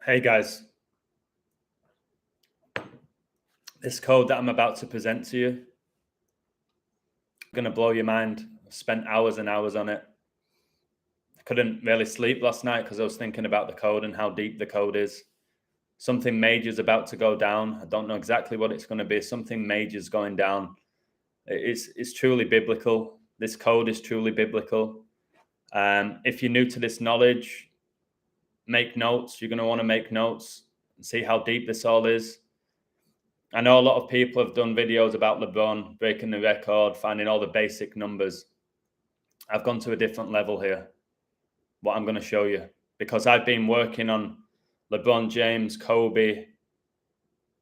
Hey guys, this code that I'm about to present to you, going to blow your mind. I spent hours and hours on it. I couldn't really sleep last night because I was thinking about the code and how deep the code is. Something major is about to go down. I don't know exactly what it's going to be. Something major is going down. It's truly biblical. This code is truly biblical. If you're new to this knowledge, make notes. You're going to want to make notes and see how deep this all is. I know a lot of people have done videos about Lebron breaking the record, finding all the basic numbers. I've gone to a different level here, what I'm going to show you, because I've been working on LeBron James, Kobe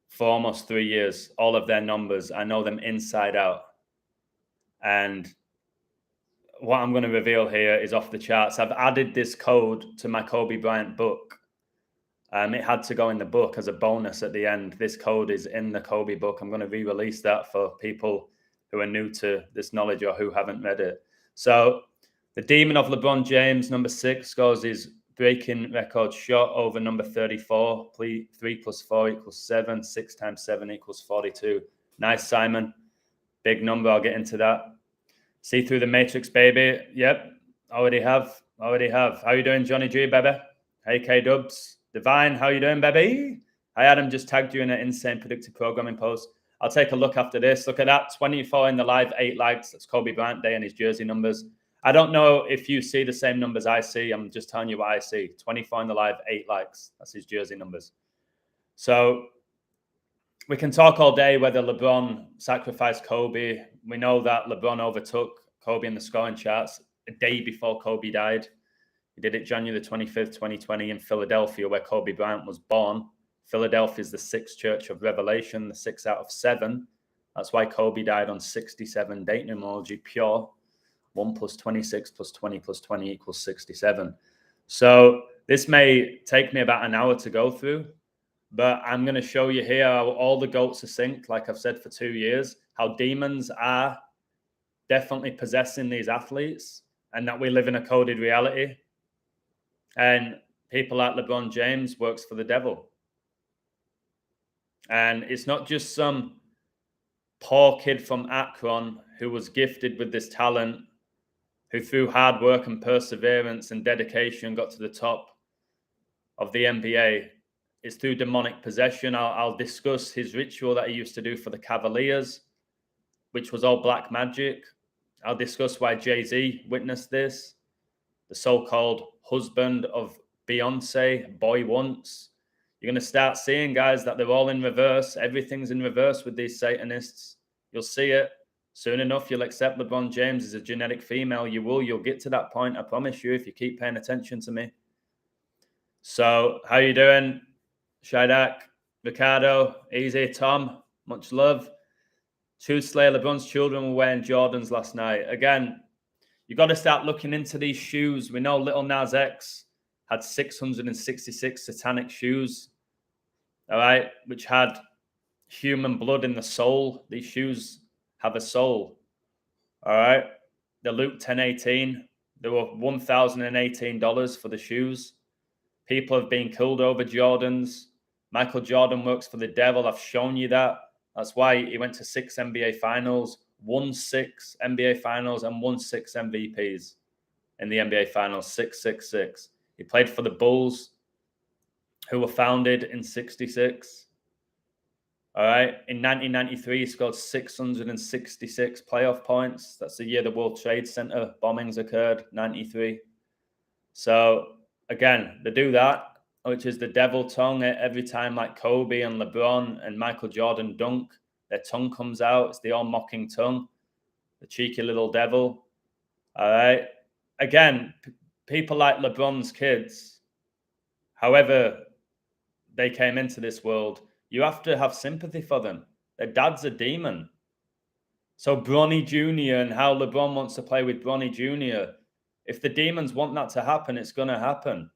for almost 3 years, all of their numbers. I know them inside out. And what I'm going to reveal here is off the charts. I've added this code to my Kobe Bryant book. It had to go in the book as a bonus at the end. This code is in the Kobe book. I'm going to re-release that for people who are new to this knowledge or who haven't read it. So the demon of LeBron James, number 6, scores his breaking record shot over number 34. 3 plus 4 equals 7. 6 times 7 equals 42. Nice, Simon. Big number. I'll get into that. See through the matrix, baby. Yep. Already have. How you doing, Johnny G, baby? Hey, K-Dubs. Divine, how you doing, baby? Hi, Adam, just tagged you in an insane predictive programming post. I'll take a look after this. Look at that, 24 in the live, 8 likes. That's Kobe Bryant Day and his jersey numbers. I don't know if you see the same numbers I see. I'm just telling you what I see. 24 in the live, 8 likes. That's his jersey numbers. So we can talk all day whether LeBron sacrificed Kobe. We know that LeBron overtook Kobe in the scoring charts a day before Kobe died. He did it January the 25th, 2020 in Philadelphia, where Kobe Bryant was born. Philadelphia is the 6th church of Revelation, the 6 out of 7. That's why Kobe died on 67. Date numerology, pure. 1 plus 26 plus 20 plus 20 equals 67. So this may take me about an hour to go through, but I'm going to show you here how all the goats are synced, like I've said for 2 years, how demons are definitely possessing these athletes and that we live in a coded reality. And people like LeBron James works for the devil. And it's not just some poor kid from Akron who was gifted with this talent, who through hard work and perseverance and dedication got to the top of the NBA. It's through demonic possession. I'll discuss his ritual that he used to do for the Cavaliers, which was all black magic. I'll discuss why Jay-Z witnessed this. The so-called husband of Beyonce, Boy Once. You're going to start seeing, guys, that they're all in reverse. Everything's in reverse with these Satanists. You'll see it. Soon enough, you'll accept LeBron James as a genetic female. You'll get to that point, I promise you, if you keep paying attention to me. So, how you doing? Shaidak, Ricardo, easy, Tom, much love. Truth Slayer, LeBron's children were wearing Jordans last night. Again, you got to start looking into these shoes. We know Little Nas X had 666 Satanic shoes, all right, which had human blood in the sole. These shoes have a soul, all right? The Luke 10:18, there were $1,018 for the shoes. People have been killed over Jordans. Michael Jordan works for the devil. I've shown you that. That's why he went to 6 NBA finals, won 6 NBA finals, and won 6 MVPs in the NBA finals, 666. He played for the Bulls, who were founded in 66. All right. In 1993, he scored 666 playoff points. That's the year the World Trade Center bombings occurred, 93. So, again, they do that, which is the devil tongue. Every time like Kobe and LeBron and Michael Jordan dunk, their tongue comes out. It's the all mocking tongue, the cheeky little devil. All right. Again, people like LeBron's kids, however they came into this world, you have to have sympathy for them. Their dad's a demon. So Bronny Jr. and how LeBron wants to play with Bronny Jr., if the demons want that to happen, it's going to happen.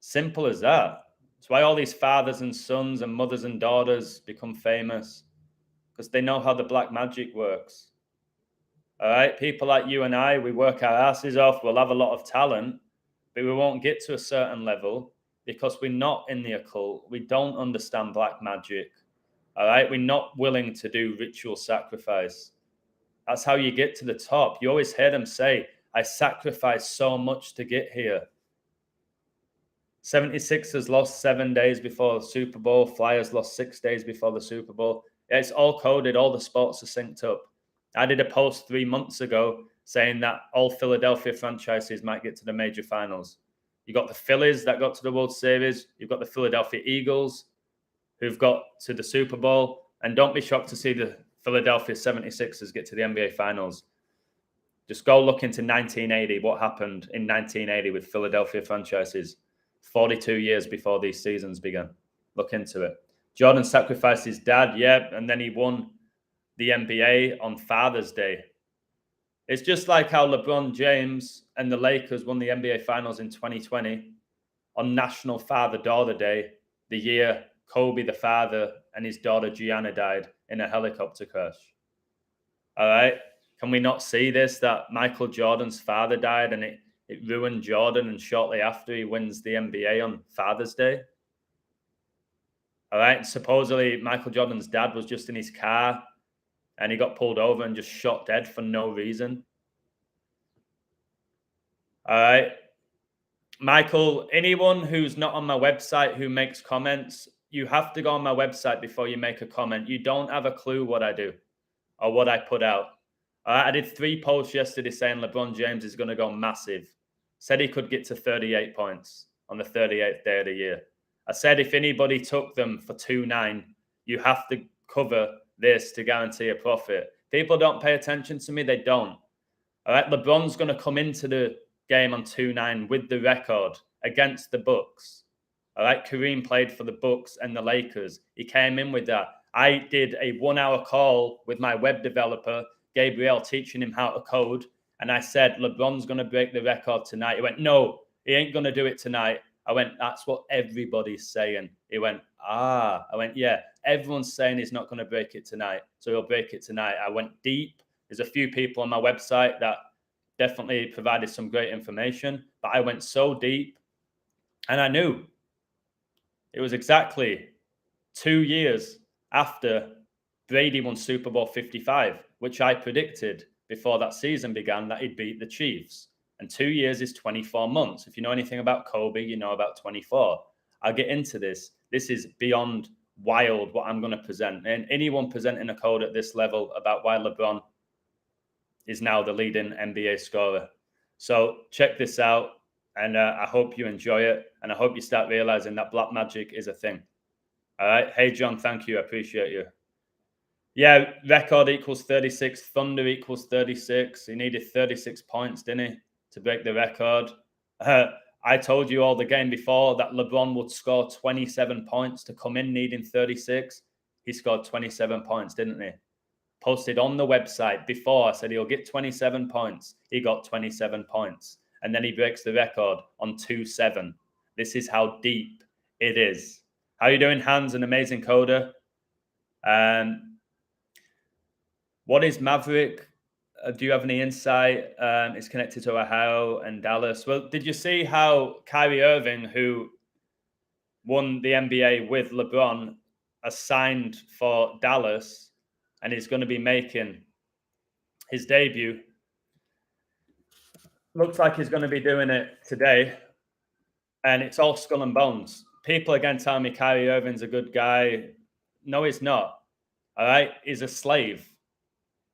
Simple as that. That's why all these fathers and sons and mothers and daughters become famous, because they know how the black magic works. All right, people like you and I, we work our asses off. We'll have a lot of talent, but we won't get to a certain level because we're not in the occult. We don't understand black magic. All right. We're not willing to do ritual sacrifice. That's how you get to the top. You always hear them say, I sacrificed so much to get here. 76ers lost 7 days before the Super Bowl. Flyers lost 6 days before the Super Bowl. It's all coded. All the sports are synced up. I did a post 3 months ago saying that all Philadelphia franchises might get to the major finals. You got the Phillies that got to the World Series. You've got the Philadelphia Eagles who've got to the Super Bowl. And don't be shocked to see the Philadelphia 76ers get to the NBA Finals. Just go look into 1980, what happened in 1980 with Philadelphia franchises 42 years before these seasons began. Look into it. Jordan sacrificed his dad, yeah, and then he won the NBA on Father's Day. It's just like how LeBron James and the Lakers won the NBA Finals in 2020 on National Father-Daughter Day, the year Kobe, the father, and his daughter Gianna died in a helicopter crash. All right? Can we not see this, that Michael Jordan's father died and it ruined Jordan, and shortly after he wins the NBA on Father's Day? All right? Supposedly Michael Jordan's dad was just in his car and he got pulled over and just shot dead for no reason. All right. Michael, anyone who's not on my website who makes comments, you have to go on my website before you make a comment. You don't have a clue what I do or what I put out. All right. I did 3 posts yesterday saying LeBron James is going to go massive. Said he could get to 38 points on the 38th day of the year. I said if anybody took them for 2-9, you have to cover this to guarantee a profit. People don't pay attention to me. They don't. All right. LeBron's going to come into the game on 2-9 with the record against the Bucks. All right. Kareem played for the Bucks and the Lakers. He came in with that. I did a 1-hour call with my web developer, Gabriel, teaching him how to code. And I said, LeBron's going to break the record tonight. He went, no, he ain't going to do it tonight. I went, that's what everybody's saying. He went, I went, yeah, everyone's saying he's not going to break it tonight. So he'll break it tonight. I went deep. There's a few people on my website that definitely provided some great information, but I went so deep and I knew it was exactly 2 years after Brady won Super Bowl 55, which I predicted before that season began that he'd beat the Chiefs. And 2 years is 24 months. If you know anything about Kobe, you know about 24. I'll get into this. This is beyond wild what I'm going to present. And anyone presenting a code at this level about why LeBron is now the leading NBA scorer. So check this out. And I hope you enjoy it. And I hope you start realizing that black magic is a thing. All right. Hey, John, thank you. I appreciate you. Yeah, record equals 36. Thunder equals 36. He needed 36 points, didn't he, to break the record? I told you all the game before that LeBron would score 27 points to come in needing 36. He scored 27 points, didn't he? Posted on the website before. I said he'll get 27 points. He got 27 points. And then he breaks the record on 2-7. This is how deep it is. How are you doing, Hans? An amazing coder. What is Maverick? Do you have any insight? It's connected to Ohio and Dallas. Well, did you see how Kyrie Irving, who won the NBA with LeBron, signed for Dallas and is going to be making his debut? Looks like he's going to be doing it today. And it's all skull and bones. People again tell me Kyrie Irving's a good guy. No, he's not. All right? He's a slave.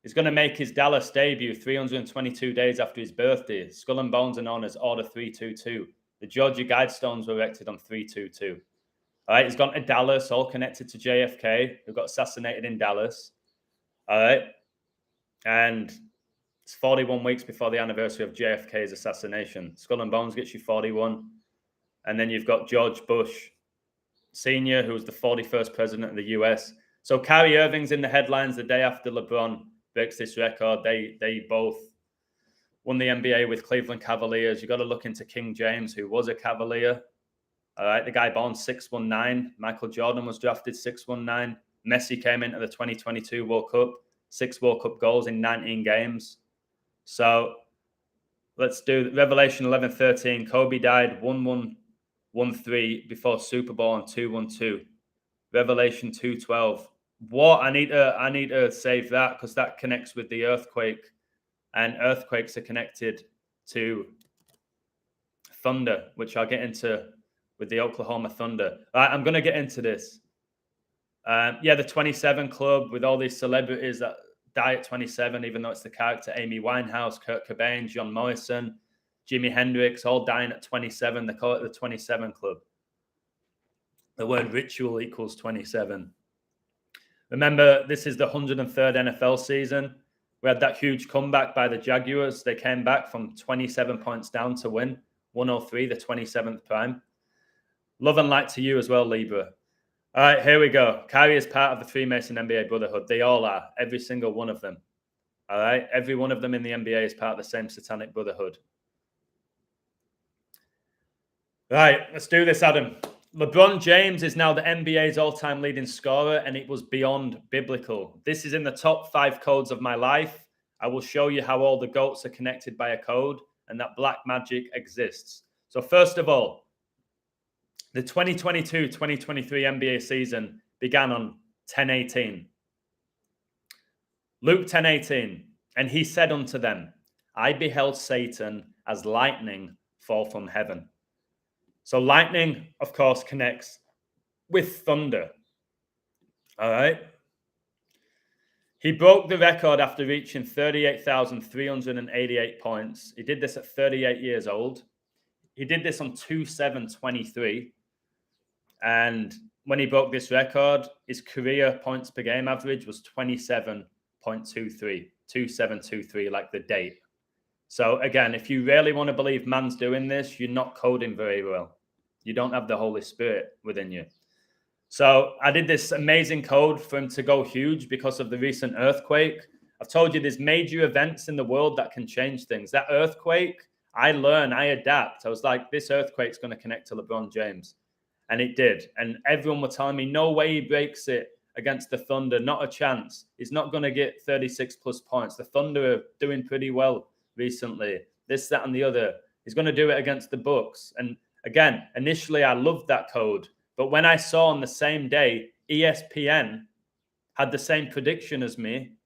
He's going to make his Dallas debut 322 days after his birthday. Skull and Bones are known as Order 322. The Georgia Guidestones were erected on 322. All right, he's gone to Dallas, all connected to JFK, who got assassinated in Dallas. All right, and it's 41 weeks before the anniversary of JFK's assassination. Skull and Bones gets you 41. And then you've got George Bush Sr., who was the 41st president of the US. So Kyrie Irving's in the headlines the day after LeBron breaks this record. They both won the NBA with Cleveland Cavaliers. You got to look into King James, who was a Cavalier. All right, the guy born 619. Michael Jordan was drafted 619. Messi came into the 2022 World Cup, 6 World Cup goals in 19 games. So let's do Revelation 11:13. Kobe died 1-1 1-3 before Super Bowl and 2-1-2. Revelation 2:12. What? I need to save that because that connects with the earthquake, and earthquakes are connected to thunder, which I'll get into with the Oklahoma Thunder. All right, I'm going to get into this. The 27 Club with all these celebrities that die at 27, even though it's the character. Amy Winehouse, Kurt Cobain, John Morrison, Jimi Hendrix, all dying at 27. They call it the 27 Club. The word ritual equals 27. Remember, this is the 103rd NFL season. We had that huge comeback by the Jaguars. They came back from 27 points down to win 103, the 27th prime. Love and light to you as well, Libra. All right, here we go. Kyrie is part of the Freemason NBA Brotherhood. They all are, every single one of them. All right, every one of them in the NBA is part of the same Satanic Brotherhood. Right, let's do this, Adam. LeBron James is now the NBA's all-time leading scorer, and it was beyond biblical. This is in the top 5 codes of my life. I will show you how all the GOATs are connected by a code and that black magic exists. So first of all, the 2022-2023 NBA season began on 10:18. Luke 10:18, and he said unto them, I beheld Satan as lightning fall from heaven. So lightning, of course, connects with thunder. All right. He broke the record after reaching 38,388 points. He did this at 38 years old. He did this on 2/7/23. And when he broke this record, his career points per game average was 27.23, 2723, like the date. So again, if you really want to believe man's doing this, you're not coding very well. You don't have the Holy Spirit within you. So I did this amazing code for him to go huge because of the recent earthquake. I've told you there's major events in the world that can change things. That earthquake, I learn, I adapt. I was like, this earthquake's going to connect to LeBron James. And it did. And everyone were telling me, no way he breaks it against the Thunder. Not a chance. He's not going to get 36 plus points. The Thunder are doing pretty well recently. This, that, and the other. He's going to do it against the Bucks. And again, initially I loved that code. But when I saw on the same day, ESPN had the same prediction as me,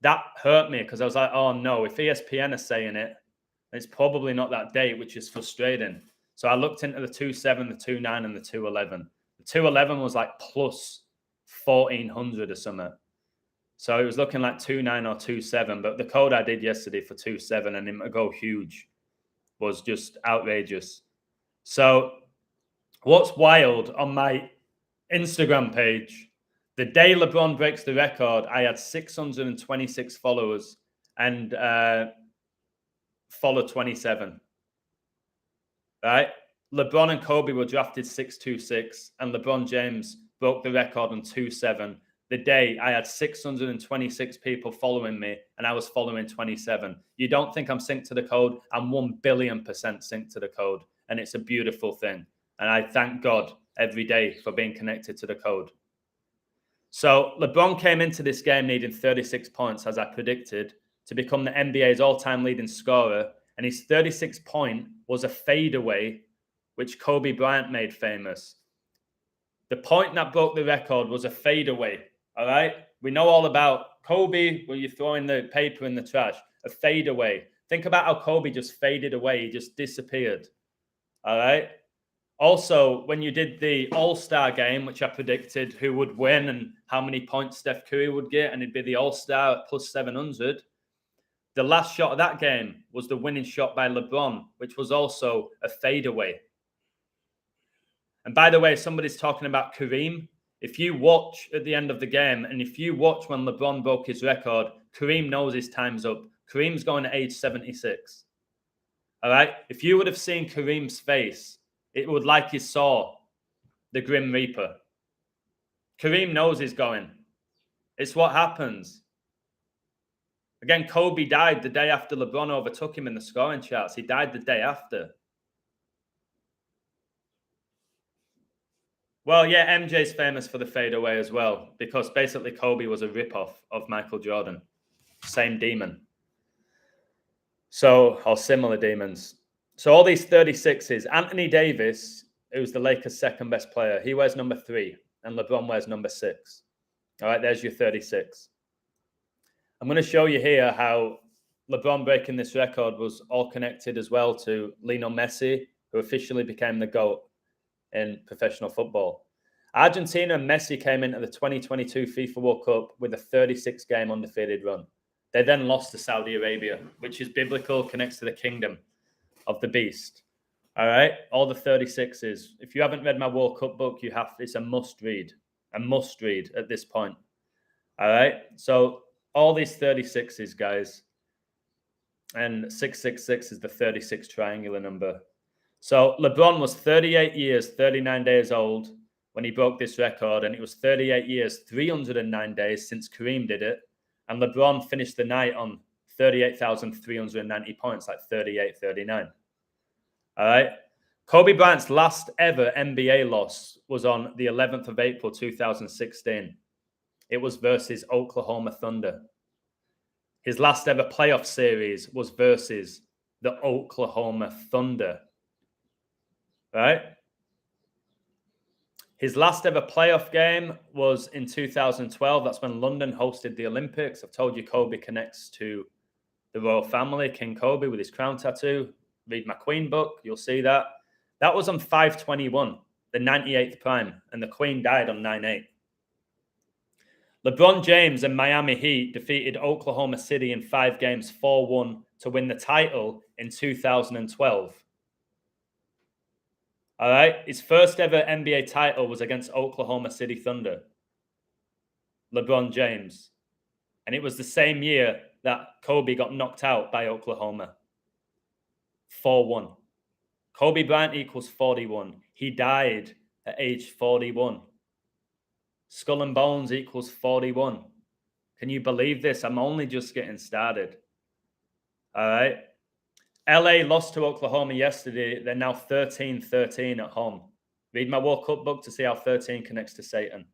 that hurt me because I was like, oh no, if ESPN are saying it, it's probably not that date, which is frustrating. So I looked into the 2/7, the 2/9, and the 2/11. The 2/11 was like plus 1,400 or something. So it was looking like 2/9 or 2/7. But the code I did yesterday for 2/7 and him to go huge was just outrageous. So what's wild on my Instagram page, the day LeBron breaks the record, I had 626 followers and follow 27. Right? LeBron and Kobe were drafted 626, and LeBron James broke the record on 2/7. The day I had 626 people following me, and I was following 27. You don't think I'm synced to the code? I'm 1 billion % synced to the code, and it's a beautiful thing. And I thank God every day for being connected to the code. So LeBron came into this game needing 36 points, as I predicted, to become the NBA's all-time leading scorer. And his 36 point was a fadeaway, which Kobe Bryant made famous. The point that broke the record was a fadeaway. All right. We know all about Kobe, where you're throwing the paper in the trash, a fadeaway. Think about how Kobe just faded away. He just disappeared. All right. Also, when you did the All-Star game, which I predicted who would win and how many points Steph Curry would get, and it'd be the All-Star at plus 700. The last shot of that game was the winning shot by LeBron, which was also a fadeaway. And by the way, somebody's talking about Kareem. If you watch at the end of the game, and if you watch when LeBron broke his record, Kareem knows his time's up. Kareem's going at age 76. All right? If you would have seen Kareem's face, it would like you saw the Grim Reaper. Kareem knows he's going. It's what happens. Again, Kobe died the day after LeBron overtook him in the scoring charts. He died the day after. Well, yeah, MJ's famous for the fadeaway as well, because basically Kobe was a ripoff of Michael Jordan. Same demon. So, or similar demons. So all these 36s, Anthony Davis, who's the Lakers' second best player, he wears number 3, and LeBron wears number 6. All right, there's your 36. I'm going to show you here how LeBron breaking this record was all connected as well to Lionel Messi, who officially became the GOAT in professional football. Argentina and Messi came into the 2022 FIFA World Cup with a 36-game undefeated run. They then lost to Saudi Arabia, which is biblical, connects to the kingdom of the beast. All right, all the 36s. If you haven't read my World Cup book, you have. It's a must read at this point. All right, so all these 36s, guys, and 666 is the 36 triangular number. So LeBron was 38 years, 39 days old when he broke this record, and it was 38 years, 309 days since Kareem did it, and LeBron finished the night on 38,390 points, like 38-39. All right. Kobe Bryant's last ever NBA loss was on the 11th of April, 2016. It was versus Oklahoma Thunder. His last ever playoff series was versus the Oklahoma Thunder. Right? His last ever playoff game was in 2012. That's when London hosted the Olympics. I've told you Kobe connects to the royal family, King Kobe with his crown tattoo. Read my Queen book, you'll see that. That was on 5/21, the 98th prime, and the Queen died on 9/8. LeBron James and Miami Heat defeated Oklahoma City in 5 games, 4-1, to win the title in 2012. All right, his first ever NBA title was against Oklahoma City Thunder. LeBron James. And it was the same year that Kobe got knocked out by Oklahoma. 4-1. Kobe Bryant equals 41. He died at age 41. Skull and Bones equals 41. Can you believe this? I'm only just getting started. All right. LA lost to Oklahoma yesterday. They're now 13-13 at home. Read my World Cup book to see how 13 connects to Satan.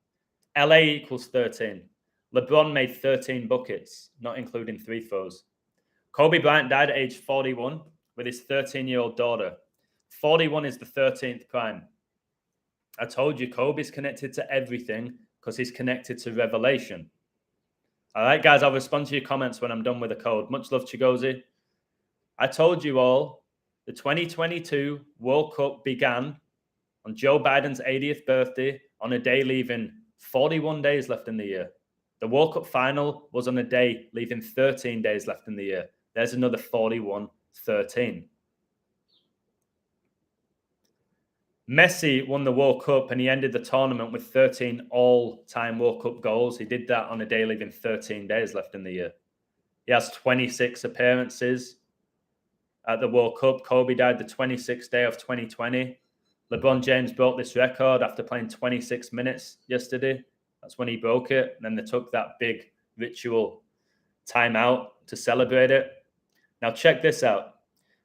LA equals 13. LeBron made 13 buckets, not including free throws. Kobe Bryant died at age 41 with his 13-year-old daughter. 41 is the 13th prime. I told you Kobe's connected to everything because he's connected to revelation. All right, guys, I'll respond to your comments when I'm done with the code. Much love, Chigozi. I told you all the 2022 World Cup began on Joe Biden's 80th birthday on a day leaving 41 days left in the year. The World Cup final was on a day leaving 13 days left in the year. There's another 41-13. Messi won the World Cup and he ended the tournament with 13 all-time World Cup goals. He did that on a day leaving 13 days left in the year. He has 26 appearances at the World Cup. Kobe died the 26th day of 2020. LeBron James broke this record after playing 26 minutes yesterday. That's when he broke it. And then they took that big ritual timeout to celebrate it. Now check this out.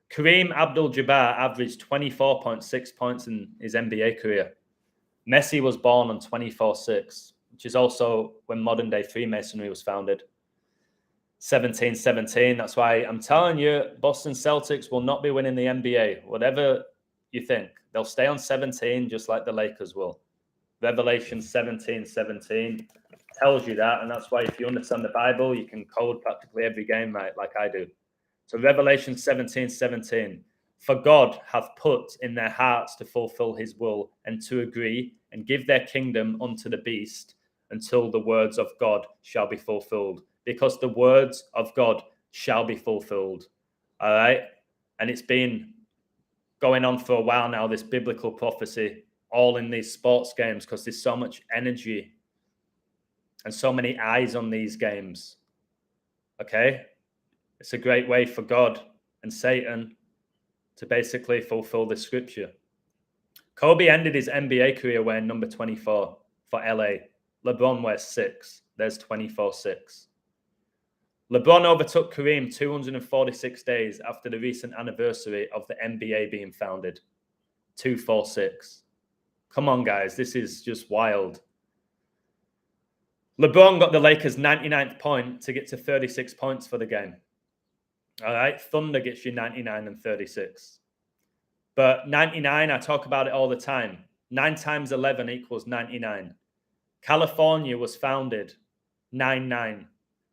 Kareem Abdul-Jabbar averaged 24.6 points in his NBA career. Messi was born on 24/6, which is also when modern-day Freemasonry was founded. 17-17. That's why I'm telling you, Boston Celtics will not be winning the NBA. Whatever you think, they'll stay on 17 just like the Lakers will. Revelation 17-17 tells you that, and that's why if you understand the Bible, you can code practically every game right, like I do. So Revelation 17:17, for God hath put in their hearts to fulfill his will and to agree and give their kingdom unto the beast until the words of God shall be fulfilled. Because the words of God shall be fulfilled. All right? And it's been going on for a while now, this biblical prophecy, all in these sports games, because there's so much energy and so many eyes on these games. Okay? It's a great way for God and Satan to basically fulfill the scripture. Kobe ended his NBA career wearing number 24 for LA. LeBron wears 6. There's 24/6. LeBron overtook Kareem 246 days after the recent anniversary of the NBA being founded. 246. Come on, guys. This is just wild. LeBron got the Lakers' 99th point to get to 36 points for the game. All right. Thunder gets you 99 and 36. But 99, I talk about it all the time. 9 times 11 equals 99. California was founded 9-9.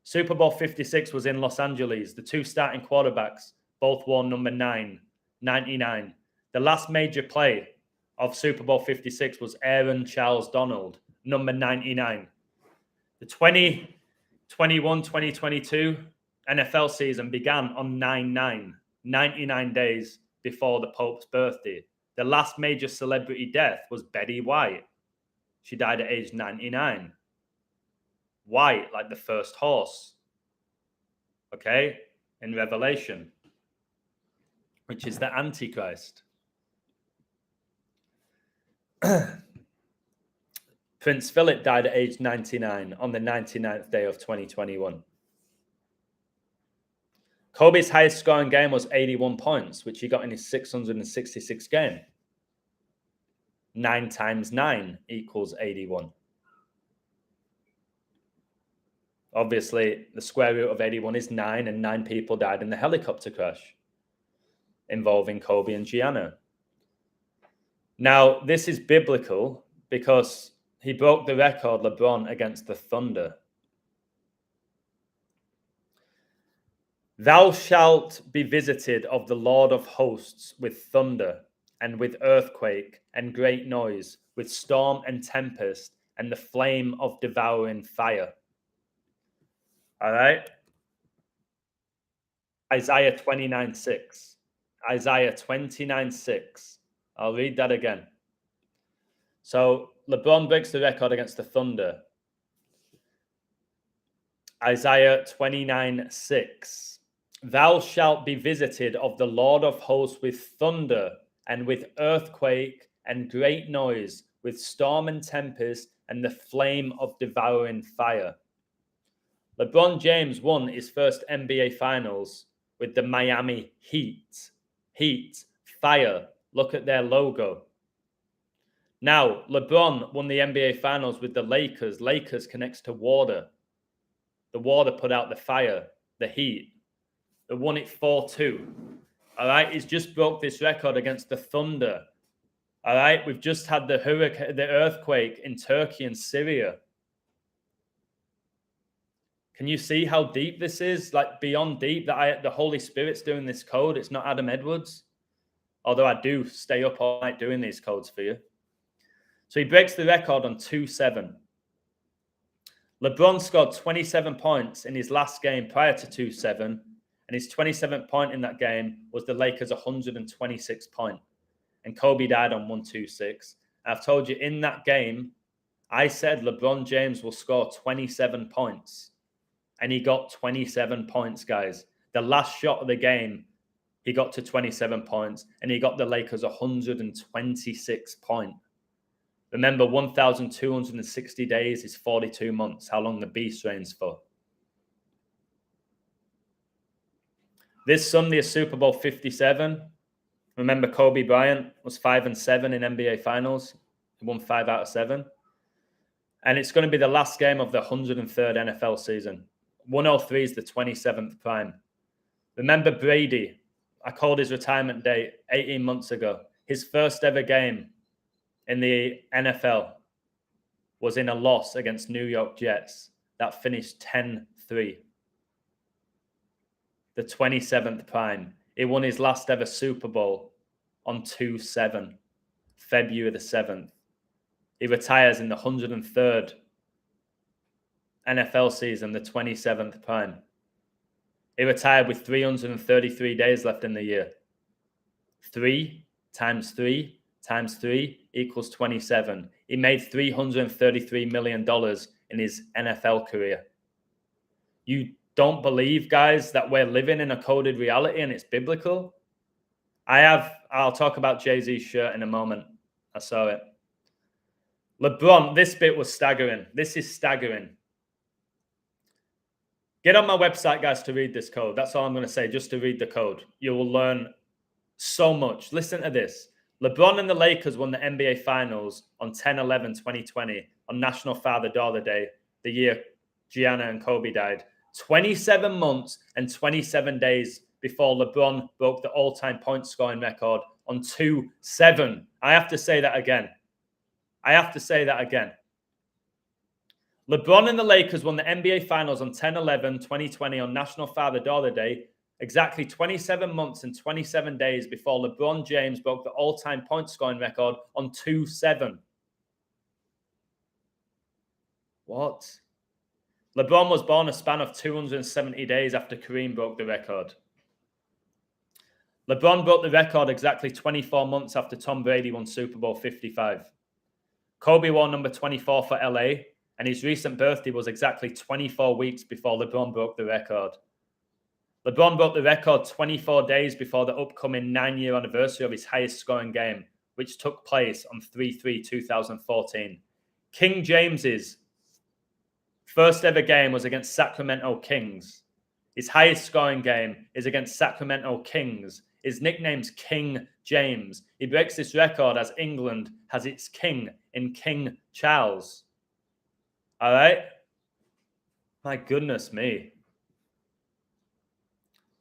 Super Bowl 56 was in Los Angeles. The two starting quarterbacks both wore number 9, 99. The last major play of Super Bowl 56 was Aaron Charles Donald, number 99. The 2021-2022 NFL season began on 9-9, 99 days before the Pope's birthday. The last major celebrity death was Betty White. She died at age 99. White, like the first horse, okay, in Revelation, which is the Antichrist. Prince Philip died at age 99 on the 99th day of 2021. Kobe's highest scoring game was 81 points, which he got in his 666th game. 9 times 9 equals 81. Obviously, the square root of 81 is 9, and 9 people died in the helicopter crash involving Kobe and Gianna. Now, this is biblical because he broke the record, Lebron, against the Thunder. Thou shalt be visited of the Lord of hosts with thunder and with earthquake and great noise, with storm and tempest and the flame of devouring fire. All right. Isaiah 29:6. Isaiah 29:6. I'll read that again. So LeBron breaks the record against the Thunder. Isaiah 29:6. Thou shalt be visited of the Lord of hosts with thunder and with earthquake and great noise, with storm and tempest and the flame of devouring fire. LeBron James won his first NBA Finals with the Miami Heat. Heat, fire. Look at their logo. Now, LeBron won the NBA Finals with the Lakers. Lakers connects to water. The water put out the fire, the heat. They won it 4-2. All right, he's just broke this record against the Thunder. All right, we've just had the hurricane, the earthquake in Turkey and Syria. Can you see how deep this is? Like beyond deep, that the Holy Spirit's doing this code. It's not Adam Edwards. Although I do stay up all night doing these codes for you. So he breaks the record on 2-7. LeBron scored 27 points in his last game prior to 2-7. And his 27th point in that game was the Lakers' 126 point. And Kobe died on 126. I've told you in that game, I said LeBron James will score 27 points. And he got 27 points, guys. The last shot of the game, he got to 27 points. And he got the Lakers 126 points. Remember, 1,260 days is 42 months. How long the beast reigns for. This Sunday is Super Bowl 57. Remember, Kobe Bryant was 5-7 in NBA Finals. He won 5 out of 7. And it's going to be the last game of the 103rd NFL season. 103 is the 27th prime. Remember Brady. I called his retirement date 18 months ago. His first ever game in the NFL was in a loss against New York Jets that finished 10-3. The 27th prime. He won his last ever Super Bowl on 2-7, February the 7th. He retires in the 103rd NFL season, the 27th prime. He retired with 333 days left in the year. 3 times 3 times 3 equals 27. He made $333 million in his NFL career. You don't believe, guys, that we're living in a coded reality and it's biblical? I'll talk about Jay-Z's shirt in a moment. I saw it. LeBron, this bit was staggering. This is staggering. Get on my website, guys, to read this code. That's all I'm going to say, just to read the code. You will learn so much. Listen to this. LeBron and the Lakers won the NBA Finals on 10/11/2020 on National Father Daughter Day, the year Gianna and Kobe died. 27 months and 27 days before LeBron broke the all-time point scoring record on 2-7. I have to say that again. LeBron and the Lakers won the NBA Finals on 10/11/2020 on National Father Daughter Day, exactly 27 months and 27 days before LeBron James broke the all-time point scoring record on 2-7. What? LeBron was born a span of 270 days after Kareem broke the record. LeBron broke the record exactly 24 months after Tom Brady won Super Bowl 55. Kobe wore number 24 for LA, and his recent birthday was exactly 24 weeks before LeBron broke the record. LeBron broke the record 24 days before the upcoming 9-year anniversary of his highest scoring game, which took place on 3/3/2014. King James's first ever game was against Sacramento Kings. His highest scoring game is against Sacramento Kings. His nickname's King James. He breaks this record as England has its king in King Charles. All right? My goodness me.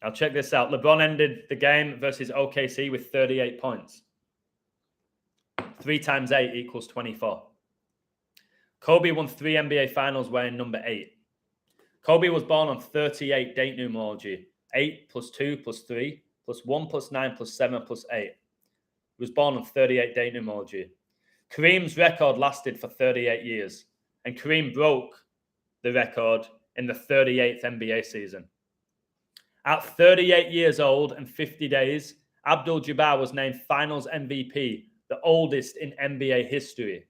Now check this out. LeBron ended the game versus OKC with 38 points. 3 times 8 equals 24. Kobe won 3 NBA Finals wearing number 8. Kobe was born on 38 date numerology. 8 plus 2 plus 3 plus 1 plus 9 plus 7 plus 8. He was born on 38 date numerology. Kareem's record lasted for 38 years. And Kareem broke the record in the 38th NBA season. At 38 years old and 50 days, Abdul-Jabbar was named Finals MVP, the oldest in NBA history.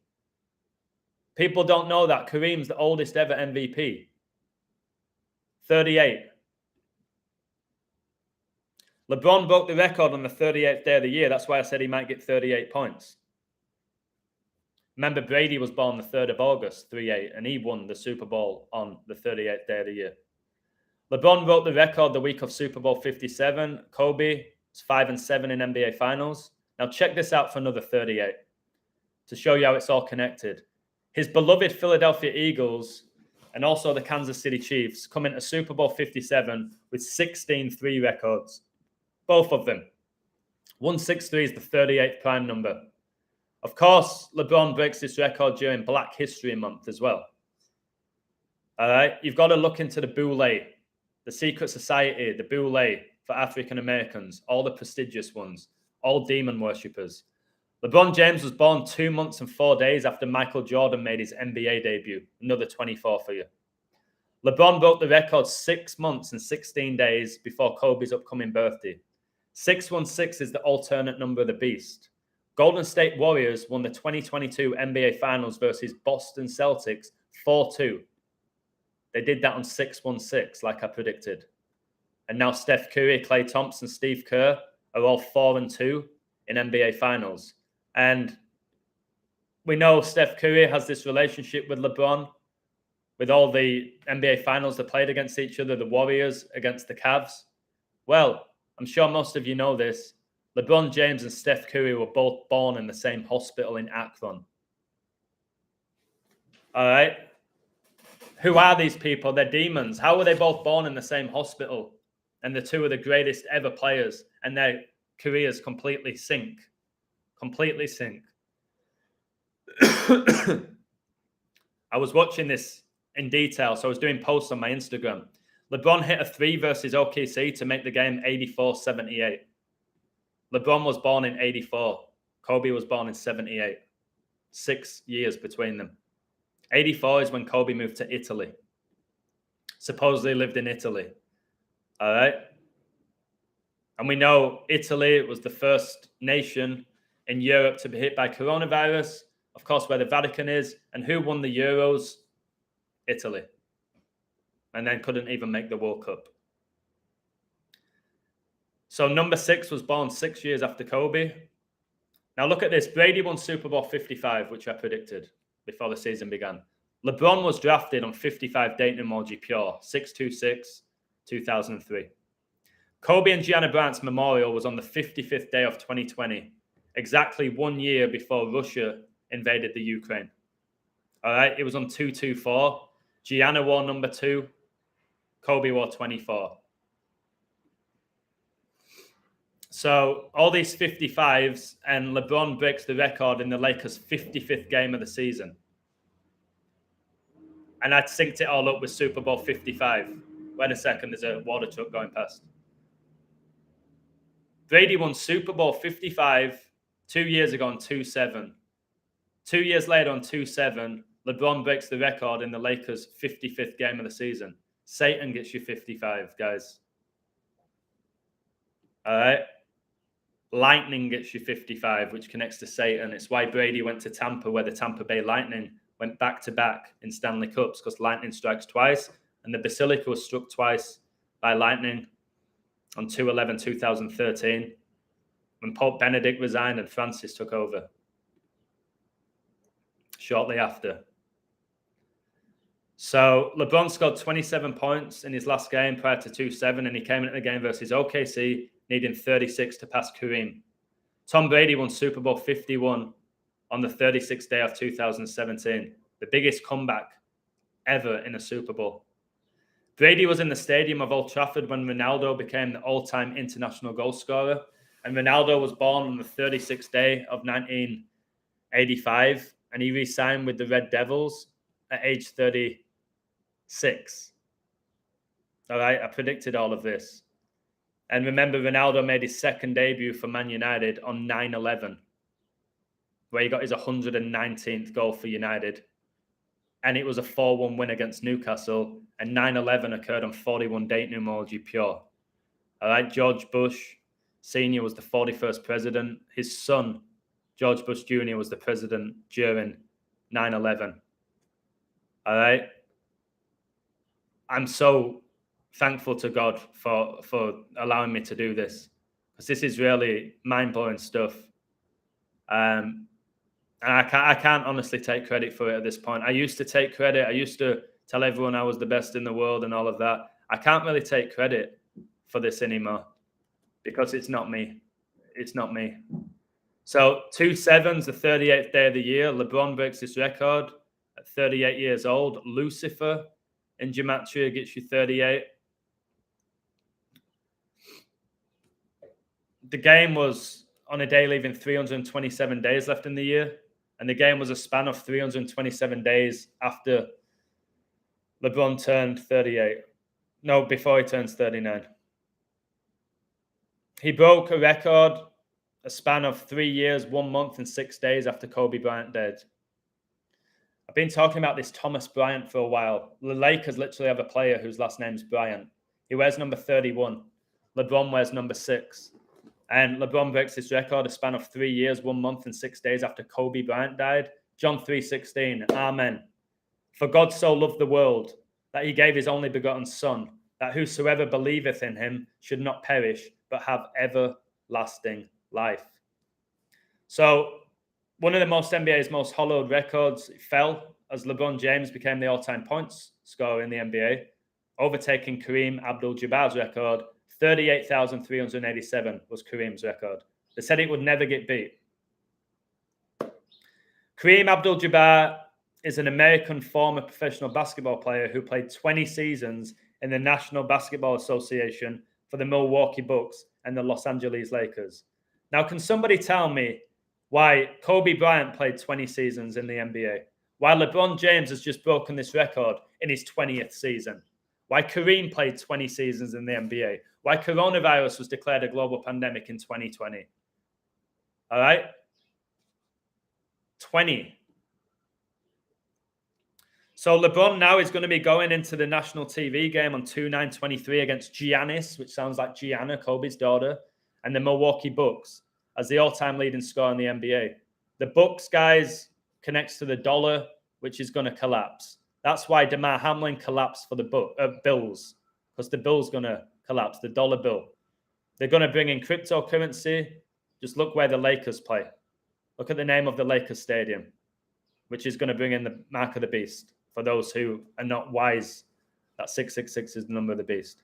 People don't know that. Kareem's the oldest ever MVP. 38. LeBron broke the record on the 38th day of the year. That's why I said he might get 38 points. Remember, Brady was born the 3rd of August, 38, and he won the Super Bowl on the 38th day of the year. LeBron broke the record the week of Super Bowl 57. Kobe was 5-7 in NBA Finals. Now check this out for another 38 to show you how it's all connected. His beloved Philadelphia Eagles and also the Kansas City Chiefs come into Super Bowl 57 with 16-3 records. Both of them. 163 is the 38th prime number. Of course, LeBron breaks this record during Black History Month as well. All right? You've got to look into the Boule, the secret society, the Boule for African Americans, all the prestigious ones, all demon worshippers. LeBron James was born 2 months and 4 days after Michael Jordan made his NBA debut. Another 24 for you. LeBron broke the record 6 months and 16 days before Kobe's upcoming birthday. 616 is the alternate number of the beast. Golden State Warriors won the 2022 NBA Finals versus Boston Celtics 4-2. They did that on 616, like I predicted. And now Steph Curry, Klay Thompson, Steve Kerr are all 4-2 in NBA Finals. And we know Steph Curry has this relationship with LeBron, with all the NBA Finals that played against each other, the Warriors against the Cavs. Well, I'm sure most of you know this. LeBron James and Steph Curry were both born in the same hospital in Akron. All right? Who are these people? They're demons. How were they both born in the same hospital? And the two of the greatest ever players, and their careers completely sink. Completely sink. I was watching this in detail, so I was doing posts on my Instagram. LeBron hit a 3 versus OKC to make the game 84-78. LeBron was born in 84. Kobe was born in 78. 6 years between them. 84 is when Kobe moved to Italy. Supposedly lived in Italy. All right? And we know Italy was the first nation in Europe to be hit by coronavirus. Of course, where the Vatican is. And who won the Euros? Italy. And then couldn't even make the World Cup. So number 6 was born 6 years after Kobe. Now look at this. Brady won Super Bowl 55, which I predicted before the season began. LeBron was drafted on 55 date numerology pure, 6/26/2003. Kobe and Gianna Bryant's memorial was on the 55th day of 2020, exactly 1 year before Russia invaded the Ukraine. All right, it was on 2/24. Gianna wore number 2. Kobe wore 24. So all these 55s, and LeBron breaks the record in the Lakers' 55th game of the season. And I'd synced it all up with Super Bowl 55. Wait a second, there's a water truck going past. Brady won Super Bowl 55 2 years ago on 2-7. 2 years later on 2-7, LeBron breaks the record in the Lakers' 55th game of the season. Satan gets you 55, guys. All right? Lightning gets you 55, which connects to Satan. It's why Brady went to Tampa, where the Tampa Bay Lightning went back-to-back in Stanley Cups, because lightning strikes twice, and the Basilica was struck twice by lightning on 2/11/2013, when Pope Benedict resigned and Francis took over shortly after. So LeBron scored 27 points in his last game prior to 2-7, and he came into the game versus OKC needing 36 to pass Kareem. Tom Brady won Super Bowl 51 on the 36th day of 2017, the biggest comeback ever in a Super Bowl. Brady was in the stadium of Old Trafford when Ronaldo became the all-time international goal scorer, and Ronaldo was born on the 36th day of 1985, and he re-signed with the Red Devils at age 36. All right, I predicted all of this. And remember, Ronaldo made his second debut for Man United on 9/11, where he got his 119th goal for United. And it was a 4-1 win against Newcastle. And 9/11 occurred on 41 date numerology pure. All right, George Bush Sr. was the 41st president. His son, George Bush Jr., was the president during 9/11. All right. I'm so thankful to God for allowing me to do this, because this is really mind-blowing stuff. And I can't honestly take credit for it at this point. I used to take credit. I used to tell everyone I was the best in the world and all of that. I can't really take credit for this anymore, because it's not me. It's not me. So 2-7's the 38th day of the year. LeBron breaks this record at 38 years old. Lucifer in Gematria gets you 38. The game was on a day leaving 327 days left in the year. And the game was a span of 327 days after LeBron turned 38. No, before he turns 39. He broke a record, a span of 3 years, 1 month, and 6 days after Kobe Bryant died. I've been talking about this Thomas Bryant for a while. The Lakers literally have a player whose last name's Bryant. He wears number 31. LeBron wears number 6. And LeBron breaks this record, a span of 3 years, 1 month, and 6 days after Kobe Bryant died. John 3:16, Amen. For God so loved the world that he gave his only begotten Son, that whosoever believeth in him should not perish, but have everlasting life. So one of the NBA's most hollowed records fell as LeBron James became the all-time points scorer in the NBA, overtaking Kareem Abdul-Jabbar's record. 38,387 was Kareem's record. They said it would never get beat. Kareem Abdul-Jabbar is an American former professional basketball player who played 20 seasons in the National Basketball Association for the Milwaukee Bucks and the Los Angeles Lakers. Now, can somebody tell me why Kobe Bryant played 20 seasons in the NBA? Why LeBron James has just broken this record in his 20th season? Why Kareem played 20 seasons in the NBA? Why coronavirus was declared a global pandemic in 2020? All right? 20. So LeBron now is going to be going into the national TV game on 2/9/23 against Giannis, which sounds like Gianna, Kobe's daughter, and the Milwaukee Bucks as the all-time leading scorer in the NBA. The Bucks, guys, connects to the dollar, which is going to collapse. That's why DeMar Hamlin collapsed for the Bills, because the Bills going to collapse, the dollar bill. They're going to bring in cryptocurrency. Just look where the Lakers play. Look at the name of the Lakers Stadium, which is going to bring in the mark of the beast. For those who are not wise, that 666 is the number of the beast.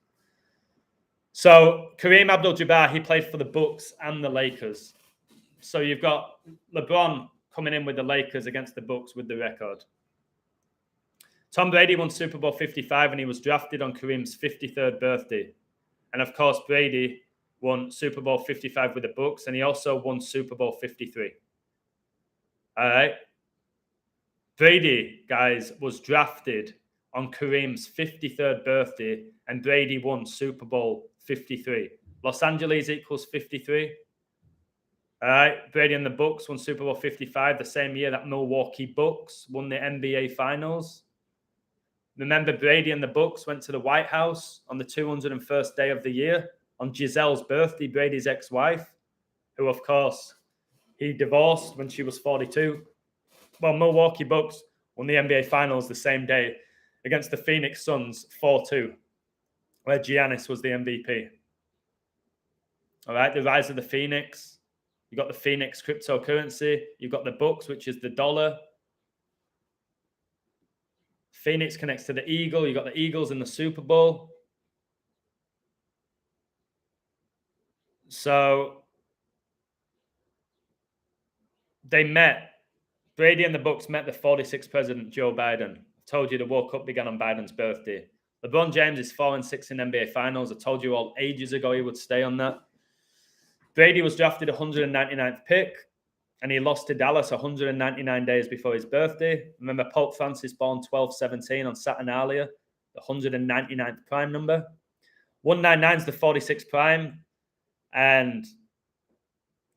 So Kareem Abdul-Jabbar, he played for the Bucks and the Lakers. So you've got LeBron coming in with the Lakers against the Bucks with the record. Tom Brady won Super Bowl 55 and he was drafted on Kareem's 53rd birthday. And of course, Brady won Super Bowl 55 with the Bucks, and he also won Super Bowl 53. All right. Brady, guys, was drafted on Kareem's 53rd birthday, and Brady won Super Bowl 53. Los Angeles equals 53. All right. Brady and the Bucks won Super Bowl 55 the same year that Milwaukee Bucks won the NBA Finals. Remember, Brady and the Bucks went to the White House on the 201st day of the year on Giselle's birthday, Brady's ex-wife, who, of course, he divorced when she was 42. Well, Milwaukee Bucks won the NBA Finals the same day against the Phoenix Suns 4-2, where Giannis was the MVP. All right, the rise of the Phoenix. You've got the Phoenix cryptocurrency. You've got the Bucks, which is the dollar. Phoenix connects to the Eagle. You've got the Eagles in the Super Bowl. So they met. Brady and the Bucks met the 46th president, Joe Biden. I told you the World Cup began on Biden's birthday. LeBron James is 4-6 in NBA Finals. I told you all ages ago he would stay on that. Brady was drafted 199th pick, and he lost to Dallas 199 days before his birthday. Remember, Pope Francis born 12/17 on Saturnalia, the 199th prime number. 199 is the 46th prime, and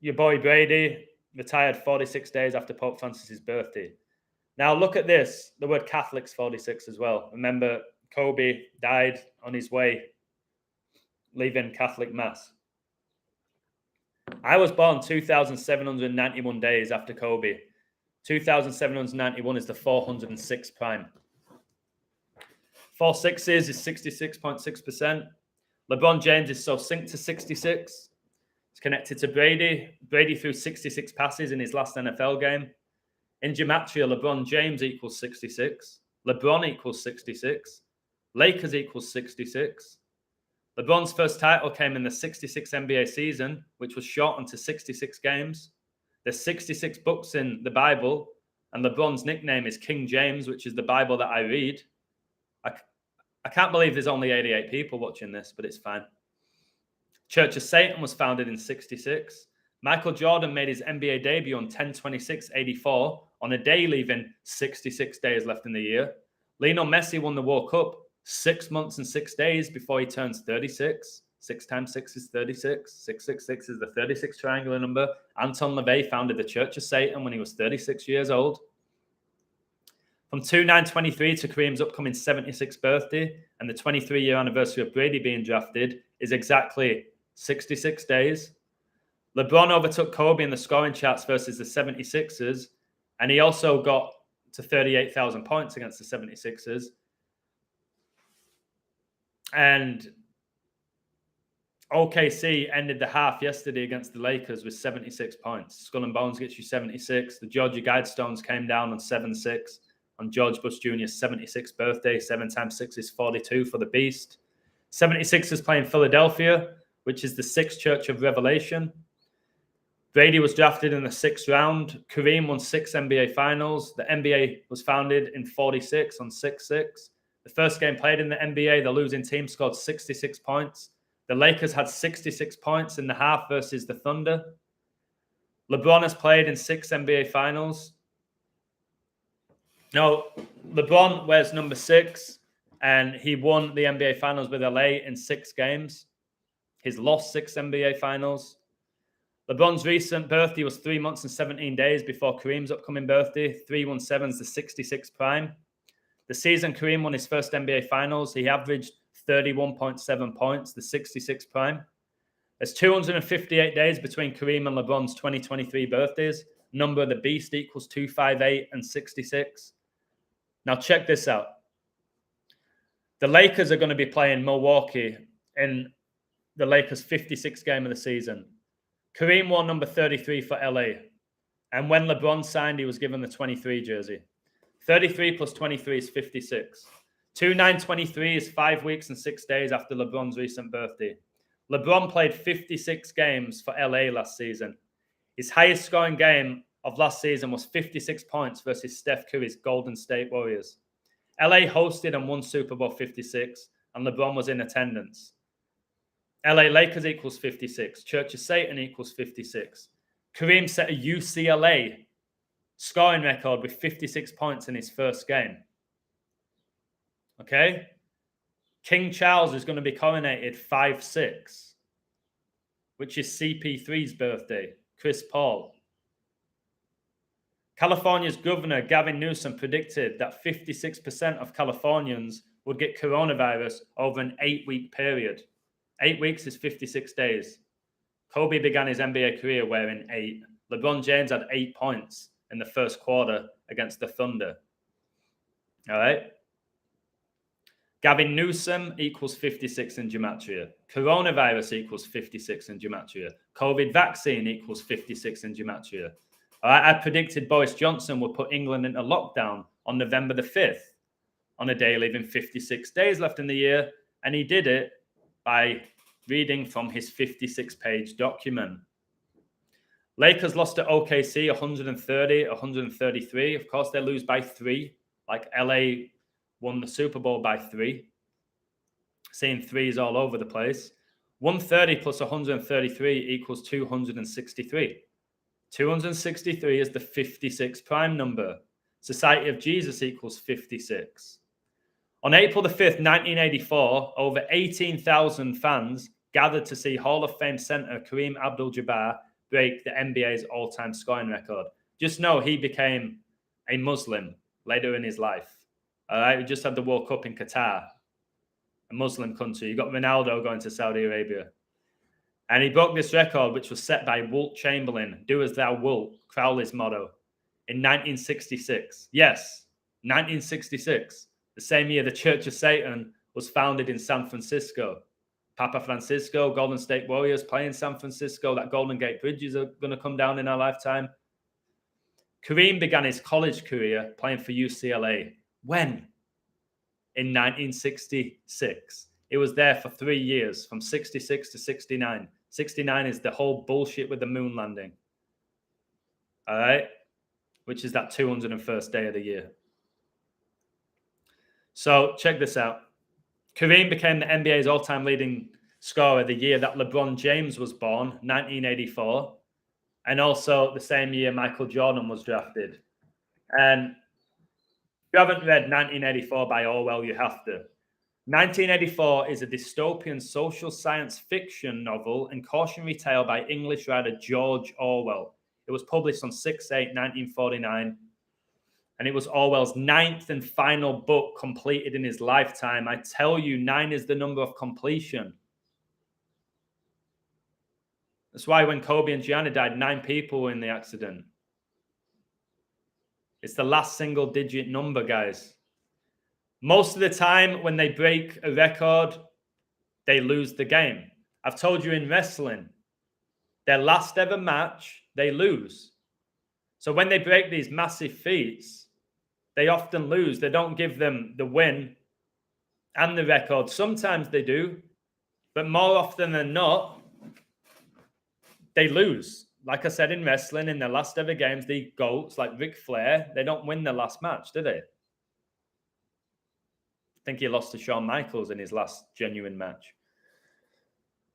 your boy Brady retired 46 days after Pope Francis's birthday. Now look at this, the word Catholic's 46 as well. Remember, Kobe died on his way leaving Catholic Mass. I was born 2,791 days after Kobe. 2,791 is the 406th prime. 4 sixes is 66.6%. LeBron James is so synced to 66. It's connected to Brady. Brady threw 66 passes in his last NFL game. In gematria, LeBron James equals 66. LeBron equals 66. Lakers equals 66. LeBron's first title came in the 66 NBA season, which was shortened to 66 games. There's 66 books in the Bible, and LeBron's nickname is King James, which is the Bible that I read. I can't believe there's only 88 people watching this, but it's fine. Church of Satan was founded in 66. Michael Jordan made his NBA debut on 10/26/84 on a day leaving 66 days left in the year. Lionel Messi won the World Cup 6 months and 6 days before he turns 36. 6 times 6 is 36. 666 is the 36 triangular number. Anton LaVey founded the Church of Satan when he was 36 years old. From 2/9/23 to Kareem's upcoming 76th birthday and the 23-year anniversary of Brady being drafted is exactly 66 days. LeBron overtook Kobe in the scoring charts versus the 76ers, and he also got to 38,000 points against the 76ers. And OKC ended the half yesterday against the Lakers with 76 points. Skull and Bones gets you 76. The Georgia Guidestones came down on 7-6 on George Bush Jr.'s 76th birthday. 7 times 6 is 42 for the Beast. 76 is playing Philadelphia, which is the 6th Church of Revelation. Brady was drafted in the 6th round. Kareem won 6 NBA Finals. The NBA was founded in 46 on 6-6. The first game played in the NBA, the losing team scored 66 points. The Lakers had 66 points in the half versus the Thunder. LeBron has played in 6 NBA Finals. No, LeBron wears number 6, and he won the NBA Finals with LA in 6 games. He's lost 6 NBA Finals. LeBron's recent birthday was 3 months and 17 days before Kareem's upcoming birthday. 317 is the 66th prime. The season Kareem won his first NBA Finals, he averaged 31.7 points, the 66th prime. There's 258 days between Kareem and LeBron's 2023 birthdays. Number of the Beast equals 258 and 66. Now check this out. The Lakers are going to be playing Milwaukee in the Lakers' 56th game of the season. Kareem wore number 33 for LA. And when LeBron signed, he was given the 23 jersey. 33 plus 23 is 56. 2/9/23 is 5 weeks and 6 days after LeBron's recent birthday. LeBron played 56 games for LA last season. His highest scoring game of last season was 56 points versus Steph Curry's Golden State Warriors. LA hosted and won Super Bowl 56, and LeBron was in attendance. LA Lakers equals 56. Church of Satan equals 56. Kareem set a UCLA scoring record with 56 points in his first game. Okay? King Charles is going to be coronated 5'6", which is CP3's birthday. Chris Paul. California's governor, Gavin Newsom, predicted that 56% of Californians would get coronavirus over an 8-week period. 8 weeks is 56 days. Kobe began his NBA career wearing 8. LeBron James had 8 points in the first quarter against the Thunder. All right? Gavin Newsom equals 56 in gematria. Coronavirus equals 56 in gematria. COVID vaccine equals 56 in gematria. All right, I predicted Boris Johnson would put England into lockdown on November the 5th on a day leaving 56 days left in the year, and he did it by reading from his 56-page document. Lakers lost to OKC 130, 133. Of course, they lose by 3, like LA won the Super Bowl by 3. Seeing threes all over the place. 130 plus 133 equals 263. 263 is the 56 prime number. Society of Jesus equals 56. On April the 5th, 1984, over 18,000 fans gathered to see Hall of Fame center Kareem Abdul-Jabbar break the NBA's all-time scoring record. Just know he became a Muslim later in his life. All right, we just had the World Cup in Qatar, a Muslim country. You got Ronaldo going to Saudi Arabia. And he broke this record, which was set by Wilt Chamberlain, do as thou wilt, Crowley's motto, in 1966. Yes, 1966, the same year the Church of Satan was founded in San Francisco. Papa Francisco, Golden State Warriors play in San Francisco. That Golden Gate Bridge is going to come down in our lifetime. Kareem began his college career playing for UCLA. When? In 1966. It was there for 3 years, from 66 to 69. 69 is the whole bullshit with the moon landing. All right? Which is that 201st day of the year. So check this out. Kareem became the NBA's all-time leading scorer the year that LeBron James was born, 1984. And also the same year Michael Jordan was drafted. And if you haven't read 1984 by Orwell, you have to. 1984 is a dystopian social science fiction novel and cautionary tale by English writer George Orwell. It was published on 6/8/1949, and it was Orwell's 9th and final book completed in his lifetime. I tell you, 9 is the number of completion. That's why when Kobe and Gianna died, 9 people were in the accident. It's the last single-digit number, guys. Most of the time, when they break a record, they lose the game. I've told you in wrestling, their last ever match, they lose. So when they break these massive feats, they often lose. They don't give them the win and the record. Sometimes they do, but more often than not, they lose. Like I said in wrestling, in their last ever games, the GOATs like Ric Flair, they don't win the last match, do they? I think he lost to Shawn Michaels in his last genuine match.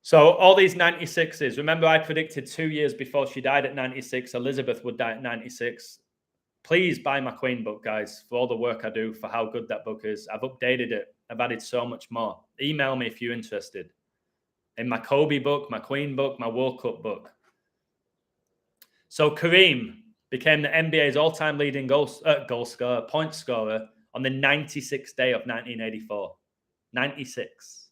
So all these 96s, remember I predicted 2 years before she died at 96, Elizabeth would die at 96. Please buy my Queen book, guys, for all the work I do, for how good that book is. I've updated it. I've added so much more. Email me if you're interested. In my Kobe book, my Queen book, my World Cup book. So Kareem became the NBA's all-time leading point scorer on the 96th day of 1984. 96.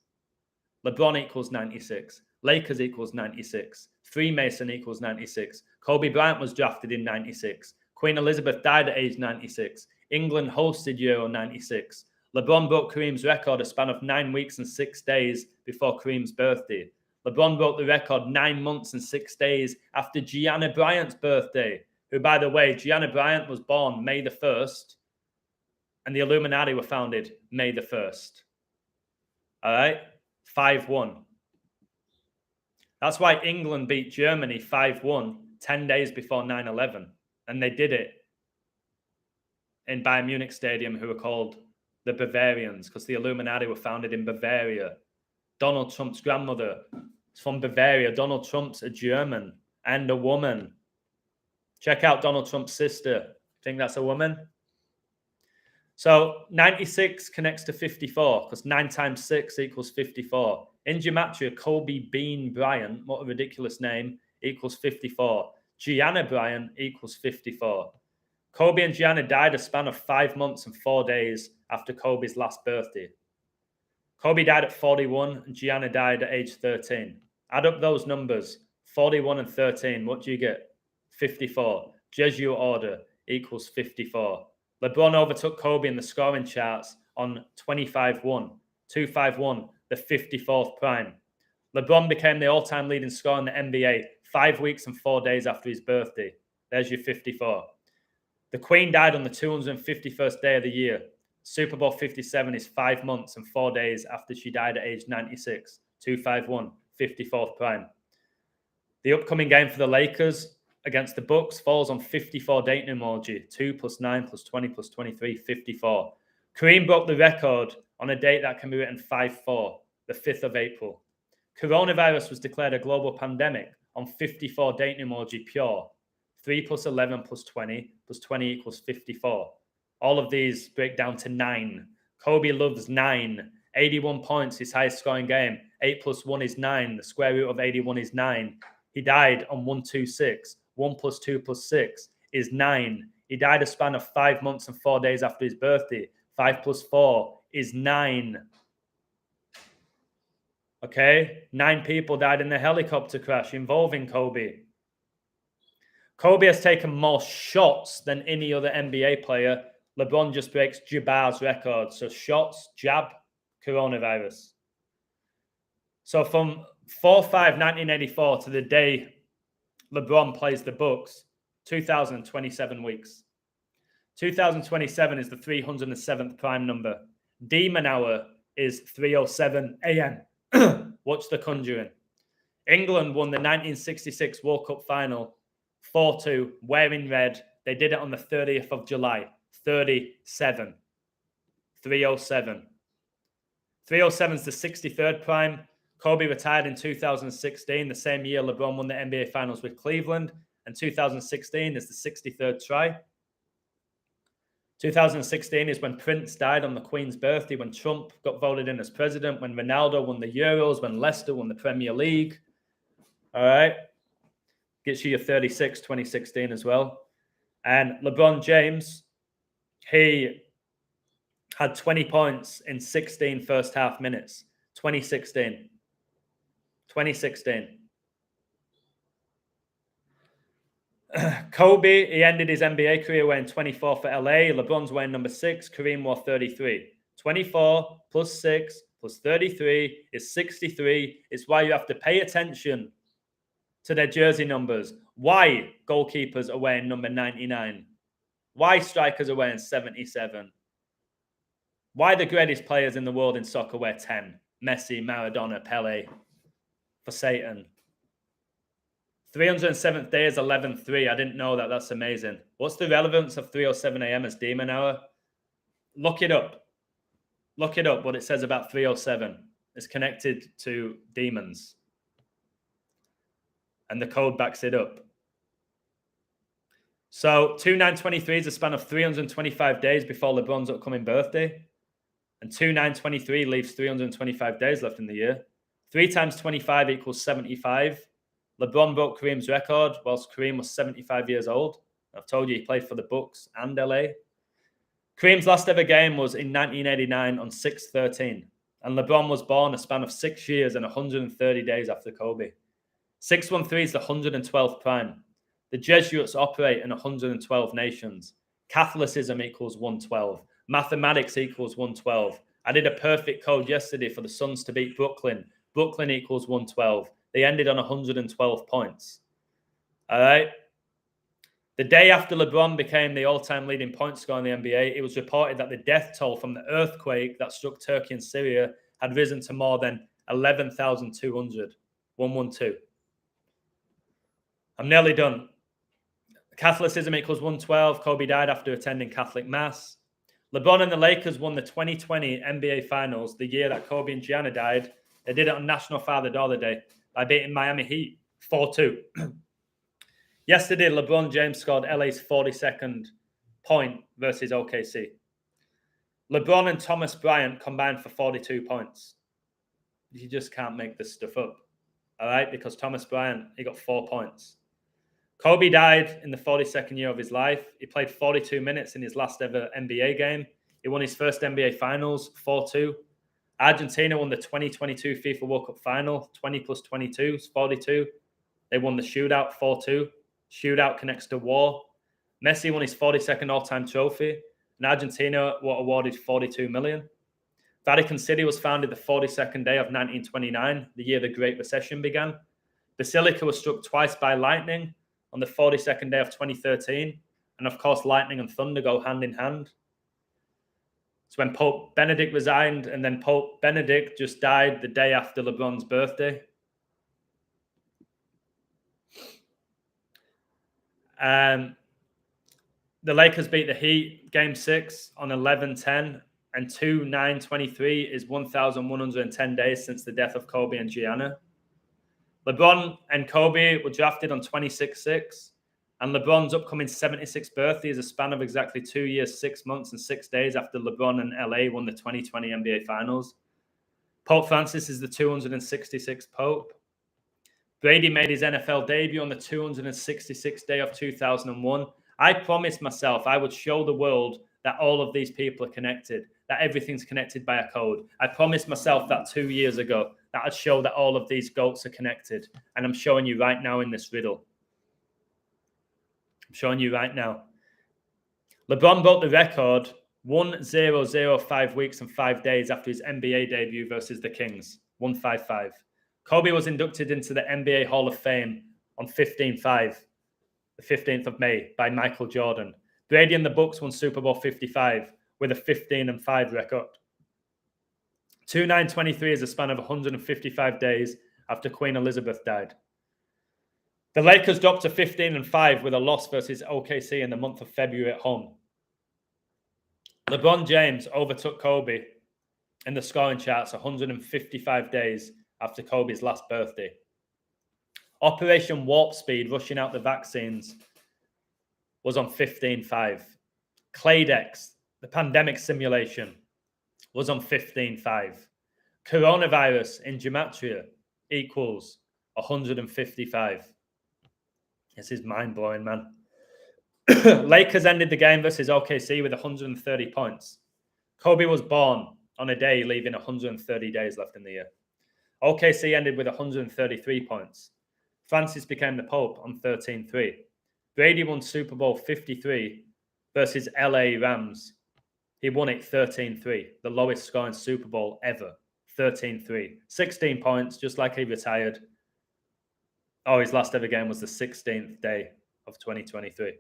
LeBron equals 96. Lakers equals 96. Freemason equals 96. Kobe Bryant was drafted in 96. Queen Elizabeth died at age 96. England hosted Euro 96. LeBron broke Kareem's record a span of 9 weeks and 6 days before Kareem's birthday. LeBron broke the record 9 months and 6 days after Gianna Bryant's birthday, who, by the way, Gianna Bryant was born May the 1st, and the Illuminati were founded May the 1st. All right? 5-1. That's why England beat Germany 5-1 10 days before 9/11. And they did it in Bayern Munich Stadium, who were called the Bavarians, because the Illuminati were founded in Bavaria. Donald Trump's grandmother is from Bavaria. Donald Trump's a German and a woman. Check out Donald Trump's sister. Think that's a woman? So 96 connects to 54 because 9 times 6 equals 54. In gematria, Kobe Bean Bryant, what a ridiculous name, equals 54. Gianna Bryant equals 54. Kobe and Gianna died a span of 5 months and 4 days after Kobe's last birthday. Kobe died at 41 and Gianna died at age 13. Add up those numbers, 41 and 13. What do you get? 54. Jesuit order equals 54. LeBron overtook Kobe in the scoring charts on 25-1, 251, the 54th prime. LeBron became the all-time leading scorer in the NBA 5 weeks and 4 days after his birthday. There's your 54. The Queen died on the 251st day of the year. Super Bowl 57 is 5 months and 4 days after she died at age 96. 251, 54th prime. The upcoming game for the Lakers against the Bucks falls on 54 date numerology. 2 plus 9 plus 20 plus 23, 54. Kareem broke the record on a date that can be written 5-4, the 5th of April. Coronavirus was declared a global pandemic on 54 date numerology pure. 3 plus 11 plus 20 equals 54. All of these break down to 9. Kobe loves 9. 81 points, his highest scoring game. 8 plus 1 is 9. The square root of 81 is 9. He died on 126. 1 plus 2 plus 6 is 9. He died a span of 5 months and 4 days after his birthday. 5 plus 4 is 9. Okay? 9 people died in the helicopter crash involving Kobe. Kobe has taken more shots than any other NBA player. LeBron just breaks Jabbar's record. So shots, jab, coronavirus. So from 4/5/1984 to the day LeBron plays the Bucks, 2027 weeks. 2027 is the 307th prime number. Demon hour is 3:07 a.m. Watch The Conjuring. England won the 1966 World Cup final 4-2, wearing red. They did it on the 30th of July. 37. 3:07. 3:07 is the 63rd prime. Kobe retired in 2016, the same year LeBron won the NBA Finals with Cleveland. And 2016 is the 63rd try. 2016 is when Prince died on the Queen's birthday, when Trump got voted in as president, when Ronaldo won the Euros, when Leicester won the Premier League. All right. Gets you your 36, 2016 as well. And LeBron James, he had 20 points in 16 first half minutes. 2016. 2016. Kobe, he ended his NBA career wearing 24 for LA. LeBron's wearing number 6. Kareem wore 33. 24 plus 6 plus 33 is 63. It's why you have to pay attention to their jersey numbers. Why goalkeepers are wearing number 99. Why strikers are wearing 77. Why the greatest players in the world in soccer wear 10. Messi, Maradona, Pele. For Satan. 307th day is 11-3. I didn't know that. That's amazing. What's the relevance of 3:07 a.m. as demon hour? Look it up. Look it up, what it says about 3:07. It's connected to demons. And the code backs it up. So 2/9/23 is a span of 325 days before LeBron's upcoming birthday. And 2/9/23 leaves 325 days left in the year. 3 times 25 equals 75. LeBron broke Kareem's record whilst Kareem was 75 years old. I've told you he played for the Bucks and LA. Kareem's last ever game was in 1989 on 6/13. And LeBron was born a span of 6 years and 130 days after Kobe. 613 is the 112th prime. The Jesuits operate in 112 nations. Catholicism equals 112. Mathematics equals 112. I did a perfect code yesterday for the Suns to beat Brooklyn. Brooklyn equals 112. They ended on 112 points. All right. The day after LeBron became the all-time leading point scorer in the NBA, it was reported that the death toll from the earthquake that struck Turkey and Syria had risen to more than 11,200. 112. I'm nearly done. Catholicism equals 112. Kobe died after attending Catholic Mass. LeBron and the Lakers won the 2020 NBA Finals, the year that Kobe and Gianna died, They did it on National Father Dollar Day by beating Miami Heat 4-2. Yesterday, LeBron James scored LA's 42nd point versus OKC. LeBron and Thomas Bryant combined for 42 points. You just can't make this stuff up, all right? Because Thomas Bryant, he got 4 points. Kobe died in the 42nd year of his life. He played 42 minutes in his last ever NBA game. He won his first NBA Finals, 4-2. Argentina won the 2022 FIFA World Cup Final, 20 plus 22 is 42. They won the shootout, 4-2. Shootout connects to war. Messi won his 42nd all-time trophy, and Argentina were awarded $42 million. Vatican City was founded the 42nd day of 1929, the year the Great Recession began. Basilica was struck twice by lightning on the 42nd day of 2013, and of course, lightning and thunder go hand in hand. It's when Pope Benedict resigned, and then Pope Benedict just died the day after LeBron's birthday. The Lakers beat the Heat Game 6 on 11-10, and 2/9/23 is 1,110 days since the death of Kobe and Gianna. LeBron and Kobe were drafted on 26/6, and LeBron's upcoming 76th birthday is a span of exactly 2 years, 6 months, and 6 days after LeBron and LA won the 2020 NBA Finals. Pope Francis is the 266th Pope. Brady made his NFL debut on the 266th day of 2001. I promised myself I would show the world that all of these people are connected, that everything's connected by a code. I promised myself that 2 years ago, that I'd show that all of these goats are connected. And I'm showing you right now in this riddle. I'm showing you right now. LeBron broke the record 1,005 weeks and 5 days after his NBA debut versus the Kings, 155. Kobe was inducted into the NBA Hall of Fame on 15/5, the 15th of May, by Michael Jordan. Brady and the Bucks won Super Bowl 55 with a 15-5 record. 2/9/23 is a span of 155 days after Queen Elizabeth died. The Lakers dropped to 15-5 with a loss versus OKC in the month of February at home. LeBron James overtook Kobe in the scoring charts 155 days after Kobe's last birthday. Operation Warp Speed, rushing out the vaccines, was on 15/5. Claydex, the pandemic simulation, was on 15/5. Coronavirus in gematria equals 155. This is mind-blowing, man. Lakers ended the game versus OKC with 130 points. Kobe was born on a day leaving 130 days left in the year. OKC ended with 133 points. Francis became the Pope on 13-3. Brady won Super Bowl 53 versus LA Rams. He won it 13-3, the lowest scoring Super Bowl ever. 13-3. 16 points, just like he retired. Oh, his last ever game was the 16th day of 2023.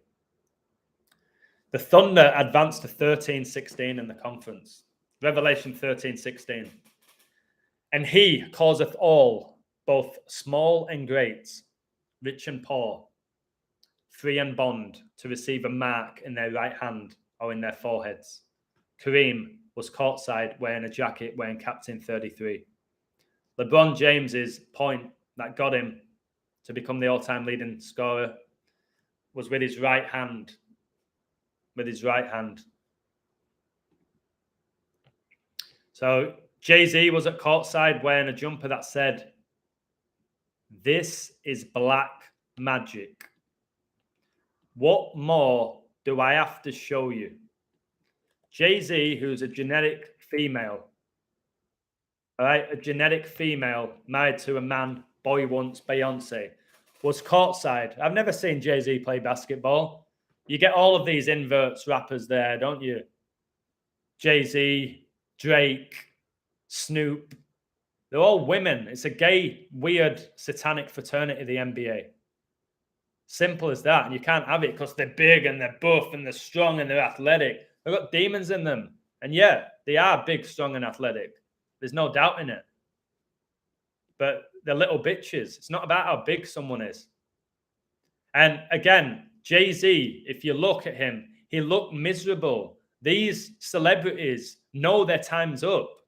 The Thunder advanced to 13-16 in the conference. Revelation 13-16. And he causeth all, both small and great, rich and poor, free and bond, to receive a mark in their right hand or in their foreheads. Kareem was courtside wearing a jacket wearing Captain 33. LeBron James's point that got him to become the all-time leading scorer was with his right hand. With his right hand. So Jay-Z was at courtside wearing a jumper that said, "This is black magic. What more do I have to show you?" Jay-Z, who's a genetic female, all right, a genetic female married to a man, boy once, Beyonce, was courtside. I've never seen Jay-Z play basketball. You get all of these inverts rappers there, don't you? Jay-Z, Drake, Snoop. They're all women. It's a gay, weird, satanic fraternity, the NBA. Simple as that. And you can't have it because they're big and they're buff and they're strong and they're athletic. They've got demons in them. And yeah, they are big, strong, and athletic. There's no doubt in it. But they're little bitches. It's not about how big someone is. And again, Jay-Z, if you look at him, he looked miserable. These celebrities know their time's up.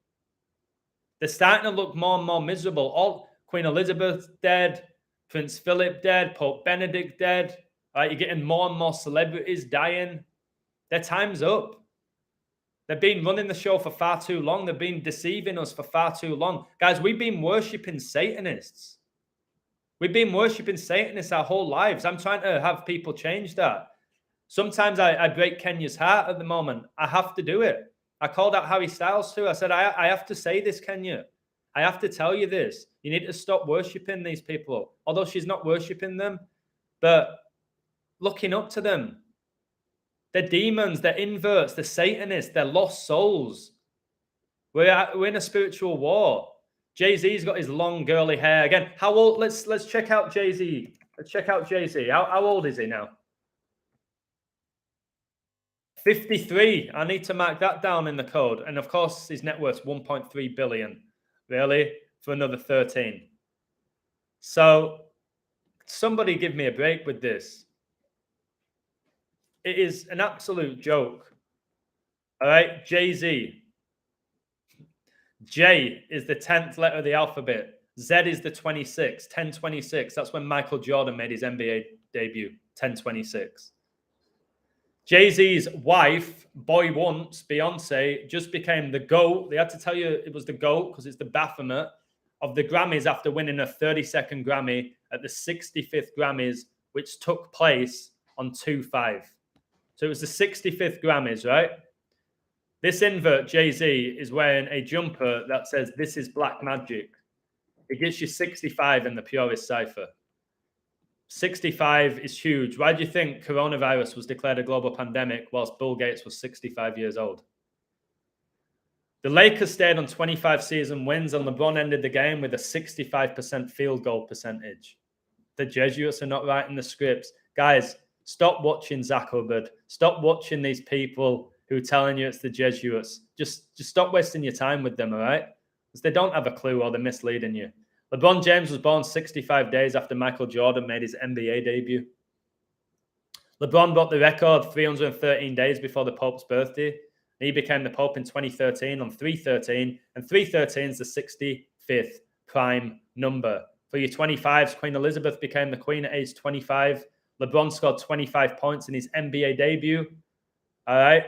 They're starting to look more and more miserable. All Queen Elizabeth dead, Prince Philip dead, Pope Benedict dead. Right, you're getting more and more celebrities dying. Their time's up. They've been running the show for far too long. They've been deceiving us for far too long. Guys, we've been worshipping Satanists. We've been worshipping Satanists our whole lives. I'm trying to have people change that. Sometimes I break Kenya's heart at the moment. I have to do it. I called out Harry Styles too. I said, I have to say this, Kenya. I have to tell you this. You need to stop worshipping these people. Although she's not worshipping them, but looking up to them. They're demons, they're inverts, they're Satanists, they're lost souls. We're in a spiritual war. Jay-Z's got his long girly hair. Again, how old? Let's check out Jay-Z. Let's check out Jay-Z. How old is he now? 53. I need to mark that down in the code. And of course, his net worth's 1.3 billion. Really? For another 13. So somebody give me a break with this. It is an absolute joke. All right, Jay-Z. J is the 10th letter of the alphabet. Z is the 26, 1026. That's when Michael Jordan made his NBA debut, 1026. Jay-Z's wife, Boy Once, Beyonce, just became the GOAT. They had to tell you it was the GOAT because it's the Baphomet of the Grammys after winning a 30-second Grammy at the 65th Grammys, which took place on 2/5. So it was the 65th Grammys, right? This invert, Jay-Z, is wearing a jumper that says, "This is black magic." It gets you 65 in the purest cipher. 65 is huge. Why do you think coronavirus was declared a global pandemic whilst Bill Gates was 65 years old? The Lakers stayed on 25 season wins and LeBron ended the game with a 65% field goal percentage. The Jesuits are not writing the scripts. Guys, stop watching Zach Hubbard. Stop watching these people who are telling you it's the Jesuits. Just stop wasting your time with them, all right? Because they don't have a clue or they're misleading you. LeBron James was born 65 days after Michael Jordan made his NBA debut. LeBron broke the record 313 days before the Pope's birthday. He became the Pope in 2013 on 313, and 313 is the 65th prime number. For your 25s, Queen Elizabeth became the Queen at age 25. LeBron scored 25 points in his NBA debut. All right.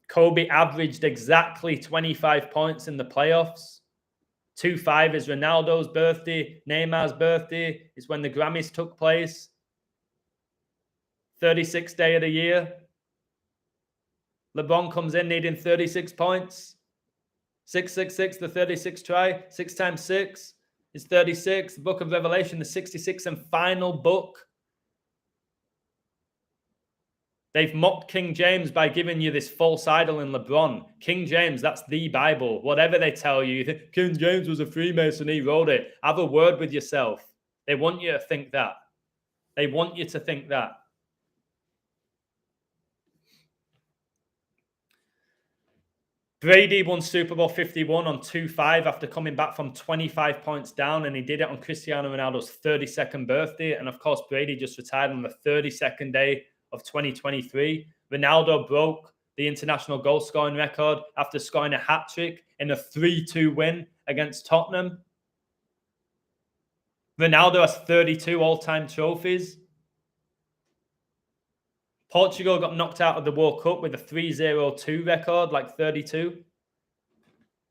Kobe averaged exactly 25 points in the playoffs. 2/5 is Ronaldo's birthday. Neymar's birthday is when the Grammys took place. 36th day of the year. LeBron comes in needing 36 points. 666, the 36th try. 6 times 6 is 36. The book of Revelation, the 66th and final book. They've mocked King James by giving you this false idol in LeBron. King James, that's the Bible. Whatever they tell you, you think King James was a Freemason, he wrote it. Have a word with yourself. They want you to think that. They want you to think that. Brady won Super Bowl 51 on 2/5 after coming back from 25 points down, and he did it on Cristiano Ronaldo's 32nd birthday. And of course, Brady just retired on the 32nd day of 2023. Ronaldo broke the international goal scoring record after scoring a hat-trick in a 3-2 win against Tottenham. Ronaldo has 32 all-time trophies. Portugal got knocked out of the World Cup with a 3-0-2 record, like 32.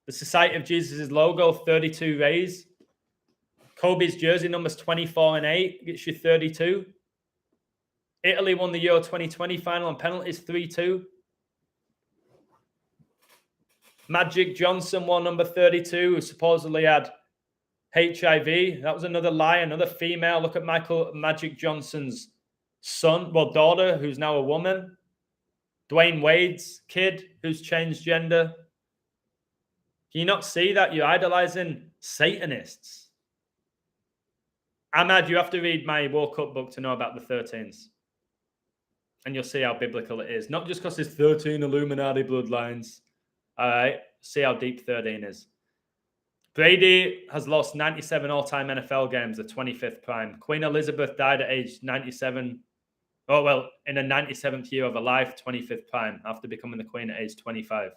The Society of Jesus' logo, 32 rays. Kobe's jersey numbers 24 and 8, gets you 32. Italy won the Euro 2020 final on penalties 3-2. Magic Johnson won number 32, who supposedly had HIV. That was another lie, another female. Look at Magic Johnson's daughter, who's now a woman. Dwayne Wade's kid, who's changed gender. Can you not see that? You're idolizing Satanists. Ahmad, you have to read my World Cup book to know about the 13s. And you'll see how biblical it is. Not just because there's 13 Illuminati bloodlines. All right. See how deep 13 is. Brady has lost 97 all-time NFL games, the 25th prime. Queen Elizabeth died at age 97. Oh, well, in the 97th year of her life, 25th prime, after becoming the Queen at age 25.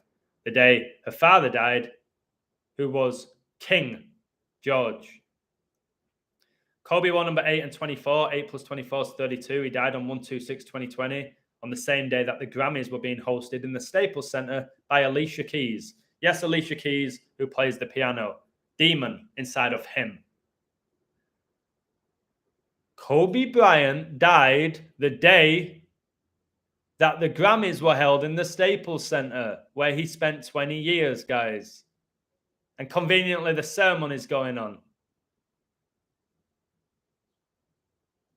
The day her father died, who was King George. Kobe won number 8 and 24. 8 plus 24 is 32. He died on 1/26/2020 on the same day that the Grammys were being hosted in the Staples Center by Alicia Keys. Yes, Alicia Keys, who plays the piano. Demon inside of him. Kobe Bryant died the day that the Grammys were held in the Staples Center, where he spent 20 years, guys. And conveniently, the ceremony is going on.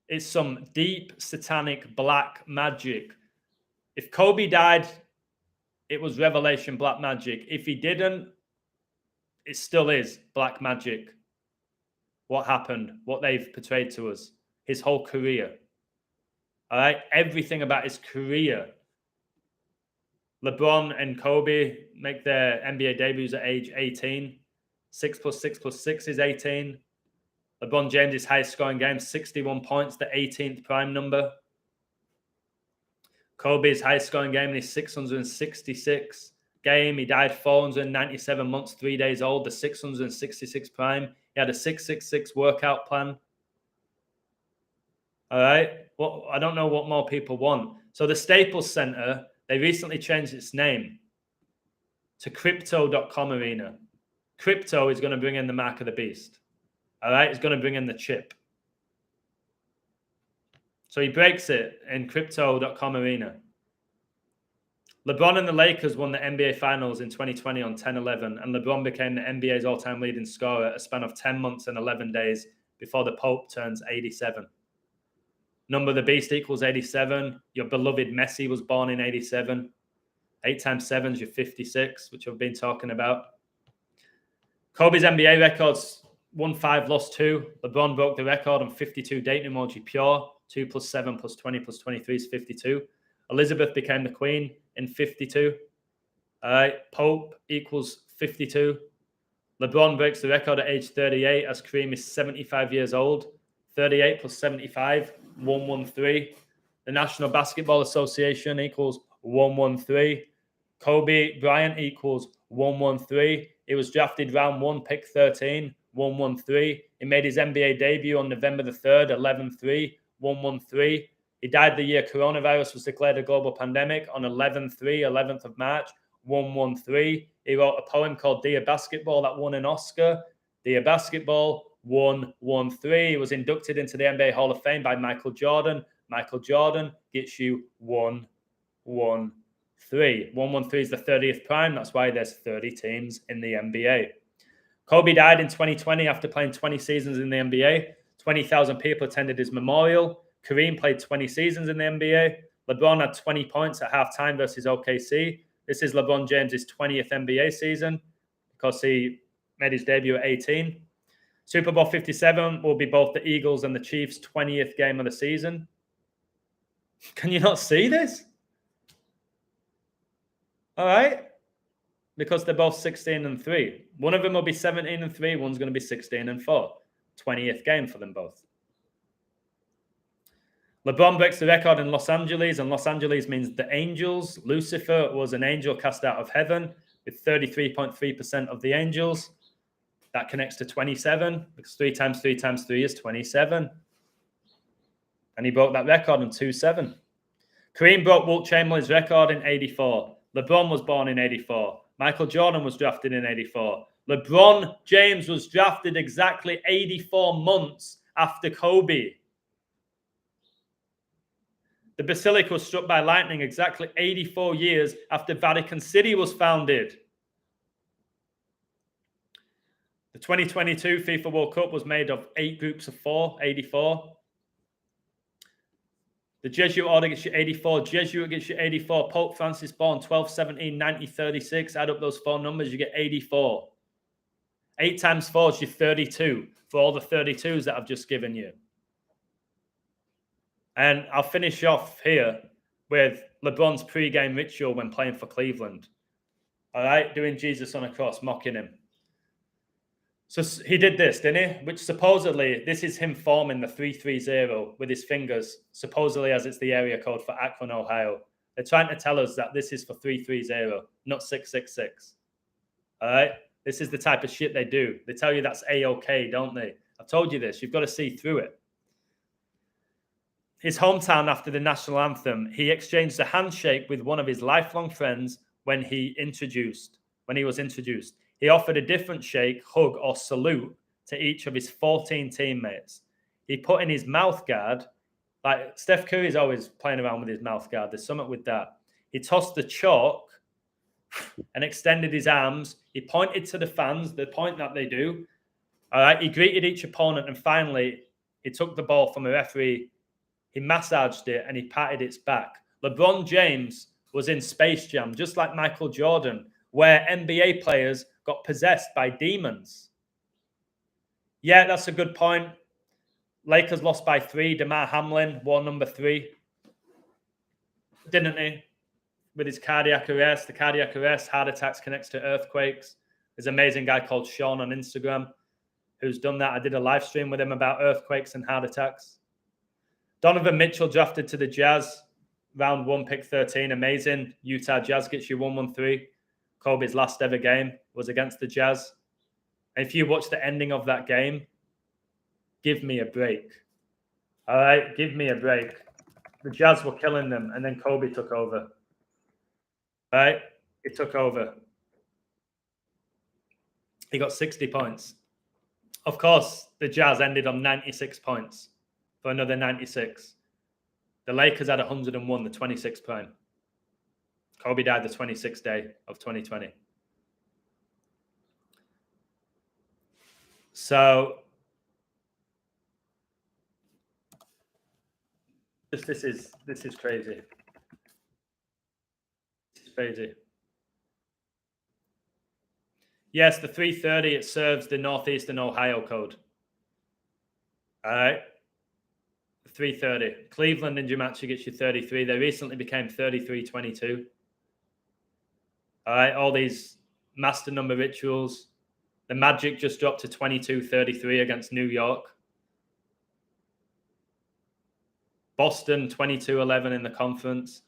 It's some deep, satanic, black magic. If Kobe died, it was revelation black magic. If he didn't, it still is black magic. What happened, what they've portrayed to us, his whole career. All right, everything about his career. LeBron and Kobe make their NBA debuts at age 18. 6 plus 6 plus 6 is 18. LeBron James' highest scoring game, 61 points, the 18th prime number. Kobe's highest scoring game in his 666 game. He died 497 months, 3 days old, the 666 prime. He had a 666 workout plan. All right. Well, I don't know what more people want. So the Staples Center, they recently changed its name to Crypto.com Arena. Crypto is going to bring in the mark of the beast. All right. It's going to bring in the chip. So he breaks it in Crypto.com Arena. LeBron and the Lakers won the NBA Finals in 2020 on 10-11, and LeBron became the NBA's all-time leading scorer a span of 10 months and 11 days before the Pope turns 87. Number of the beast equals 87. Your beloved Messi was born in 87. 8 times 7 is your 56, which I've been talking about. Kobe's NBA records, 1 5, lost 2. LeBron broke the record on 52 date emoji pure. 2 plus 7 plus 20 plus 23 is 52. Elizabeth became the queen in 52. All right. Pope equals 52. LeBron breaks the record at age 38 as Kareem is 75 years old. 38 plus 75, 113. The National Basketball Association equals 113. Kobe Bryant equals 113. He was drafted round 1, pick 13, 113. He made his NBA debut on November the 3rd, 11-3, 113. He died the year coronavirus was declared a global pandemic on 11-3, 11th of March, 113. He wrote a poem called Dear Basketball that won an Oscar. Dear Basketball, 113. He was inducted into the NBA Hall of Fame by Michael Jordan. Michael Jordan gets you 113. 113 is the 30th prime. That's why there's 30 teams in the NBA. Kobe died in 2020 after playing 20 seasons in the NBA. 20,000 people attended his memorial. Kareem played 20 seasons in the NBA. LeBron had 20 points at halftime versus OKC. This is LeBron James' 20th NBA season because he made his debut at 18. Super Bowl 57 will be both the Eagles and the Chiefs' 20th game of the season. Can you not see this? All right. Because they're both 16-3. One of them will be 17-3. One's going to be 16-4. 20th game for them both. LeBron breaks the record in Los Angeles, and Los Angeles means the angels. Lucifer was an angel cast out of heaven with 33.3% of the angels. That connects to 27 because 3 times 3 times 3 is 27. And he broke that record in 2-7. Kareem broke Wilt Chamberlain's record in 84. LeBron was born in 84. Michael Jordan was drafted in 84. LeBron James was drafted exactly 84 months after Kobe. The Basilica was struck by lightning exactly 84 years after Vatican City was founded. The 2022 FIFA World Cup was made of 8 groups of 4, 84. The Jesuit order gets you 84. Jesuit gets you 84. Pope Francis born 12/17/1936. Add up those 4 numbers, you get 84. 8 times 4 is your 32 for all the 32s that I've just given you. And I'll finish off here with LeBron's pre-game ritual when playing for Cleveland. All right, doing Jesus on a cross, mocking him. So he did this, didn't he? Which supposedly, this is him forming the 330 with his fingers, supposedly as it's the area code for Akron, Ohio. They're trying to tell us that this is for 330, not 666. All right? This is the type of shit they do. They tell you that's A-OK, don't they? I've told you this. You've got to see through it. His hometown after the national anthem, he exchanged a handshake with one of his lifelong friends when he was introduced. He offered a different shake, hug, or salute to each of his 14 teammates. He put in his mouth guard, like Steph Curry's always playing around with his mouth guard. There's something with that. He tossed the chalk and extended his arms. He pointed to the fans, the point that they do. All right. He greeted each opponent, and finally, he took the ball from a referee. He massaged it and he patted its back. LeBron James was in Space Jam, just like Michael Jordan, where NBA players got possessed by demons. Yeah, that's a good point. Lakers lost by 3. DeMar Hamlin wore number 3. Didn't he? With his cardiac arrest. The cardiac arrest, heart attacks connects to earthquakes. There's an amazing guy called Sean on Instagram who's done that. I did a live stream with him about earthquakes and heart attacks. Donovan Mitchell drafted to the Jazz, round 1, pick 13. Amazing. Utah Jazz gets you 113. Kobe's last ever game was against the Jazz. And if you watch the ending of that game, give me a break. All right, give me a break. The Jazz were killing them, and then Kobe took over. All right, he took over. He got 60 points. Of course, the Jazz ended on 96 points for another 96. The Lakers had 101, the 26th prime. Kobe died the 26th day of 2020. So this is crazy. It's crazy. Yes, the 330, it serves the Northeastern Ohio code. All right. 330. Cleveland in Gematria gets you 33. They recently became 3322. All right. All these master number rituals. The Magic just dropped to 2233 against New York. Boston 2211 in the conference.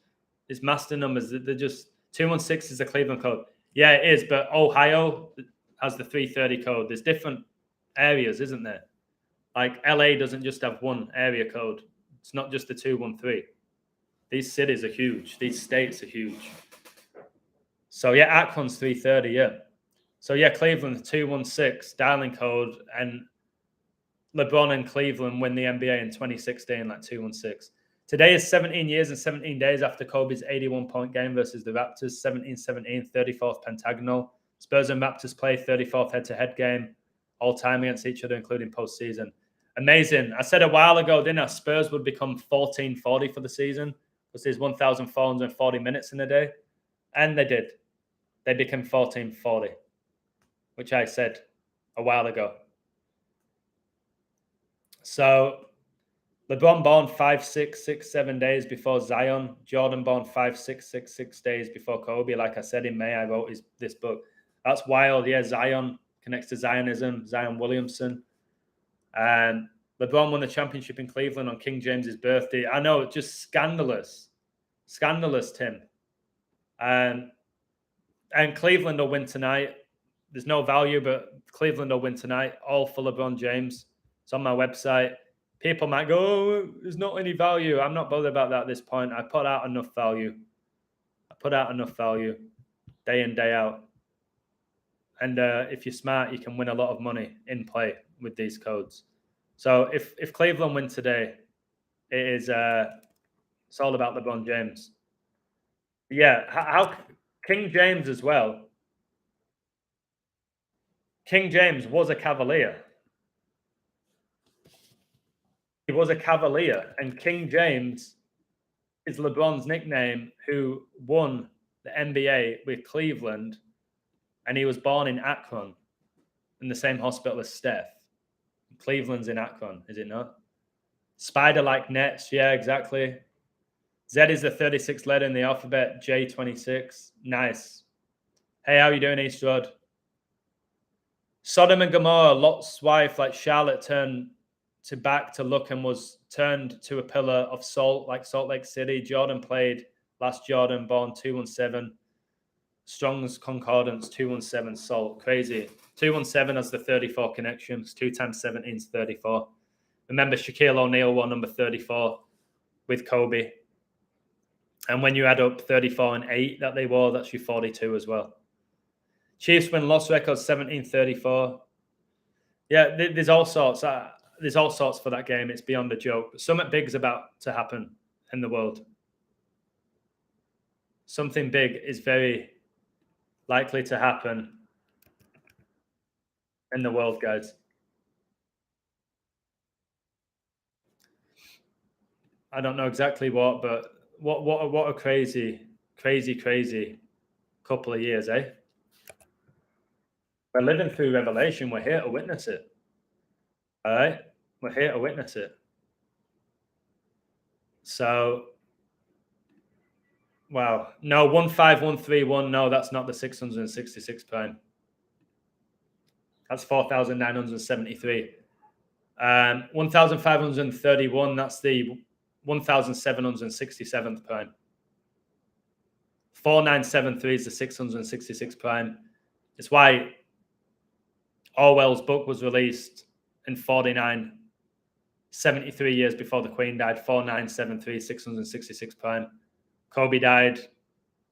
These master numbers, they're just 216 is the Cleveland code. Yeah, it is, but Ohio has the 330 code. There's different areas, isn't there? Like LA doesn't just have one area code. It's not just the 213. These cities are huge. These states are huge. So yeah, Akron's 330, yeah. So yeah, Cleveland 216 dialing code, and LeBron and Cleveland win the NBA in 2016, like 216. Today is 17 years and 17 days after Kobe's 81-point game versus the Raptors, 17-17, 34th pentagonal. Spurs and Raptors play 34th head-to-head game, all time against each other, including postseason. Amazing. I said a while ago, didn't I? Spurs would become 1440 for the season because there's 1,440 minutes in a day. And they did. They became 1440, which I said a while ago. So LeBron born 5, 6, 6, 7 days before Zion. Jordan born 5, 6, 6, 6 days before Kobe. Like I said in May, I wrote this book. That's wild. Yeah, Zion connects to Zionism, Zion Williamson. And LeBron won the championship in Cleveland on King James's birthday. I know, just scandalous. Scandalous, Tim. And Cleveland will win tonight. There's no value, but Cleveland will win tonight. All for LeBron James. It's on my website. People might go, oh, there's not any value. I'm not bothered about that at this point. I put out enough value. Day in, day out. And if you're smart, you can win a lot of money in play with these codes. So if Cleveland win today, it is it's all about LeBron James. Yeah, how King James as well. King James was a Cavalier. He was a Cavalier, and King James is LeBron's nickname, who won the NBA with Cleveland, and he was born in Akron, in the same hospital as Steph. Cleveland's in Akron, is it not? Spider-like nets, yeah, exactly. Z is the 36th letter in the alphabet, J 26. Nice. Hey, how you doing, East Road? Sodom and Gomorrah, Lot's wife, like Charlotte, turned to back to look and was turned to a pillar of salt, like Salt Lake City. Jordan played last Jordan, born 217. Strong's Concordance 217 Salt. Crazy. 217 has the 34 connections. 2 times 17 is 34. Remember, Shaquille O'Neal wore number 34 with Kobe. And when you add up 34 and 8 that they wore, that's your 42 as well. Chiefs win loss record 17-34. Yeah, there's all sorts. There's all sorts for that game. It's beyond a joke. But something big is about to happen in the world. Something big is very likely to happen in the world, guys. I don't know exactly what, but what a crazy couple of years, eh? We're living through Revelation. We're here to witness it. All right? We're here to witness it. So, wow. No, 15131. No, that's not the 666 prime. That's 4,973. 1,531. That's the 1,767th prime. 4973 is the 666 prime. It's why Orwell's book was released in 49, 73 years before the Queen died. 4973, 666 prime. Kobe died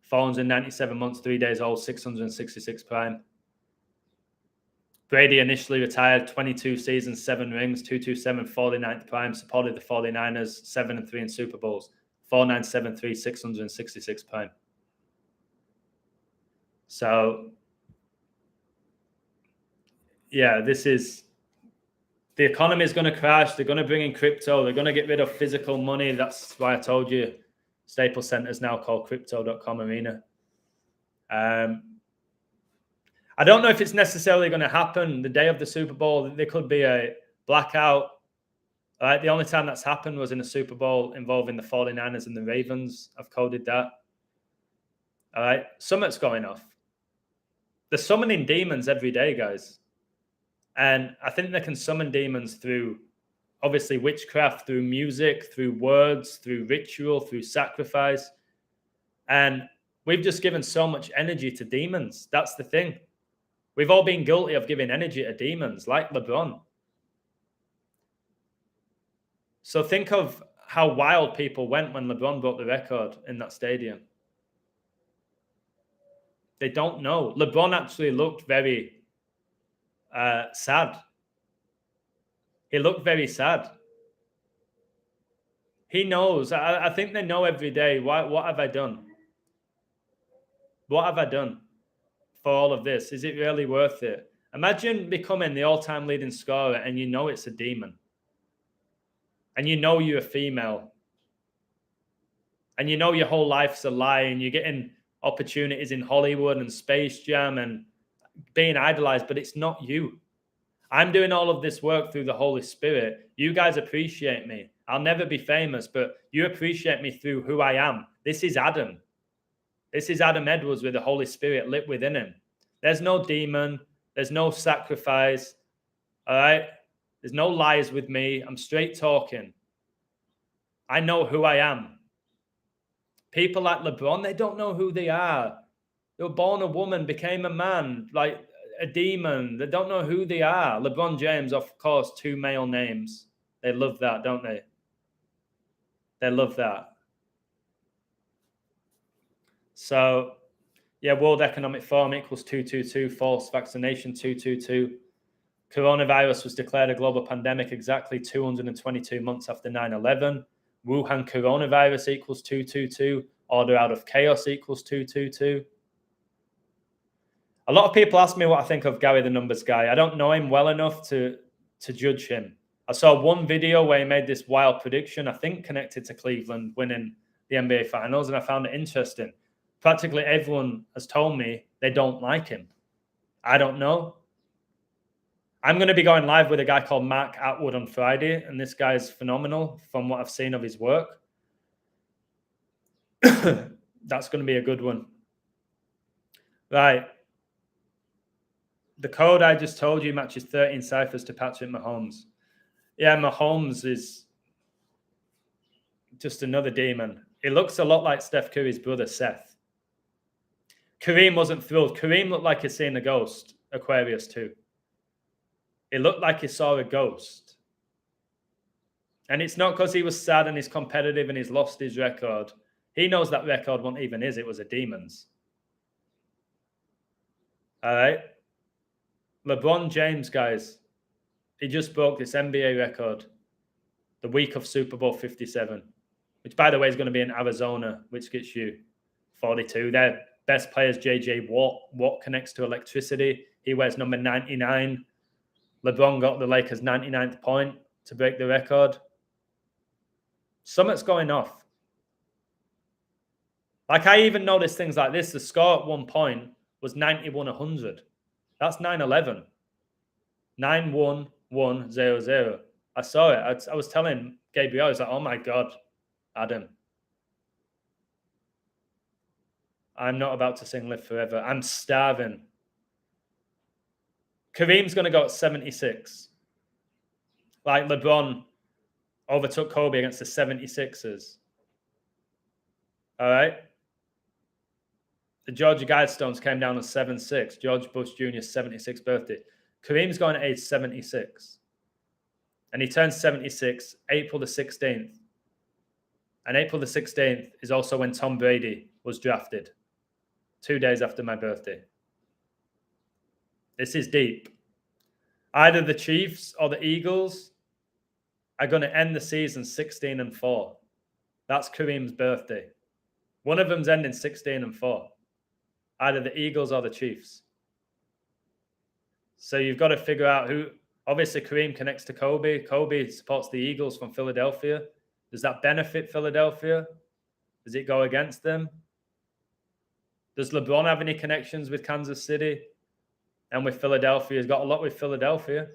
497 months, 3 days old, 666 prime. Brady initially retired, 22 seasons, 7 rings, 227, 49th prime, supported the 49ers, 7-3 in Super Bowls. 4973, 666 prime. So, yeah, this is, the economy is going to crash. They're going to bring in crypto. They're going to get rid of physical money. That's why I told you Staples Center is now called Crypto.com Arena. I don't know if it's necessarily going to happen the day of the Super Bowl. There could be a blackout. All right, the only time that's happened was in a Super Bowl involving the 49ers and the Ravens. I've coded that. All right, something's going off. They're summoning demons every day, guys. And I think they can summon demons through, obviously, witchcraft, through music, through words, through ritual, through sacrifice. And we've just given so much energy to demons. That's the thing. We've all been guilty of giving energy to demons, like Lebron. So think of how wild people went when Lebron broke the record in that stadium. They don't know. Lebron actually looked very sad. He looked very sad. He knows. I think they know every day. What have I done? What have I done for all of this? Is it really worth it? Imagine becoming the all-time leading scorer and you know it's a demon. And you know you're a female. And you know your whole life's a lie and you're getting opportunities in Hollywood and Space Jam and being idolized, but it's not you. I'm doing all of this work through the Holy Spirit. You guys appreciate me. I'll never be famous, but you appreciate me through who I am. This is Adam. This is Adam Edwards with the Holy Spirit lit within him. There's no demon. There's no sacrifice. All right? There's no lies with me. I'm straight talking. I know who I am. People like LeBron, they don't know who they are. They were born a woman, became a man, like a demon. They don't know who they are. LeBron James, of course, 2 male names. They love that, don't they? They love that. So, yeah, World Economic Forum equals 222, false vaccination 222. Coronavirus was declared a global pandemic exactly 222 months after 9/11. Wuhan coronavirus equals 222. Order out of chaos equals 222. A lot of people ask me what I think of Gary the Numbers Guy. I don't know him well enough to judge him. I saw one video where he made this wild prediction, I think connected to Cleveland winning the NBA Finals, and I found it interesting. Practically everyone has told me they don't like him. I don't know. I'm going to be going live with a guy called Mark Atwood on Friday, and this guy's phenomenal from what I've seen of his work. That's going to be a good one. Right. The code I just told you matches 13 ciphers to Patrick Mahomes. Yeah, Mahomes is just another demon. He looks a lot like Steph Curry's brother, Seth. Kareem wasn't thrilled. Kareem looked like he'd seen a ghost, Aquarius too. It looked like he saw a ghost. And it's not because he was sad and he's competitive and he's lost his record. He knows that record wasn't even his. It was a demon's. All right. LeBron James, guys, he just broke this NBA record the week of Super Bowl 57, which, by the way, is going to be in Arizona, which gets you 42. Their best players, J.J. Watt. Watt connects to electricity. He wears number 99. LeBron got the Lakers' 99th point to break the record. Something's going off. Like, I even noticed things like this. The score at one point was 91-100. That's 9-11. 9-1-1-0-0. I saw it. I was telling Gabriel, I was like, oh my God, Adam. I'm not about to sing Live Forever. I'm starving. Kareem's going to go at 76. Like LeBron overtook Kobe against the 76ers. All right? The Georgia Guidestones came down on 7-6. George Bush Jr.'s 76th birthday. Kareem's going at age 76. And he turns 76 April the 16th. And April the 16th is also when Tom Brady was drafted. 2 days after my birthday. This is deep. Either the Chiefs or the Eagles are going to end the season 16-4. That's Kareem's birthday. One of them's ending 16-4. Either the Eagles or the Chiefs. So you've got to figure out who. Obviously, Kareem connects to Kobe. Kobe supports the Eagles from Philadelphia. Does that benefit Philadelphia? Does it go against them? Does LeBron have any connections with Kansas City and with Philadelphia? He's got a lot with Philadelphia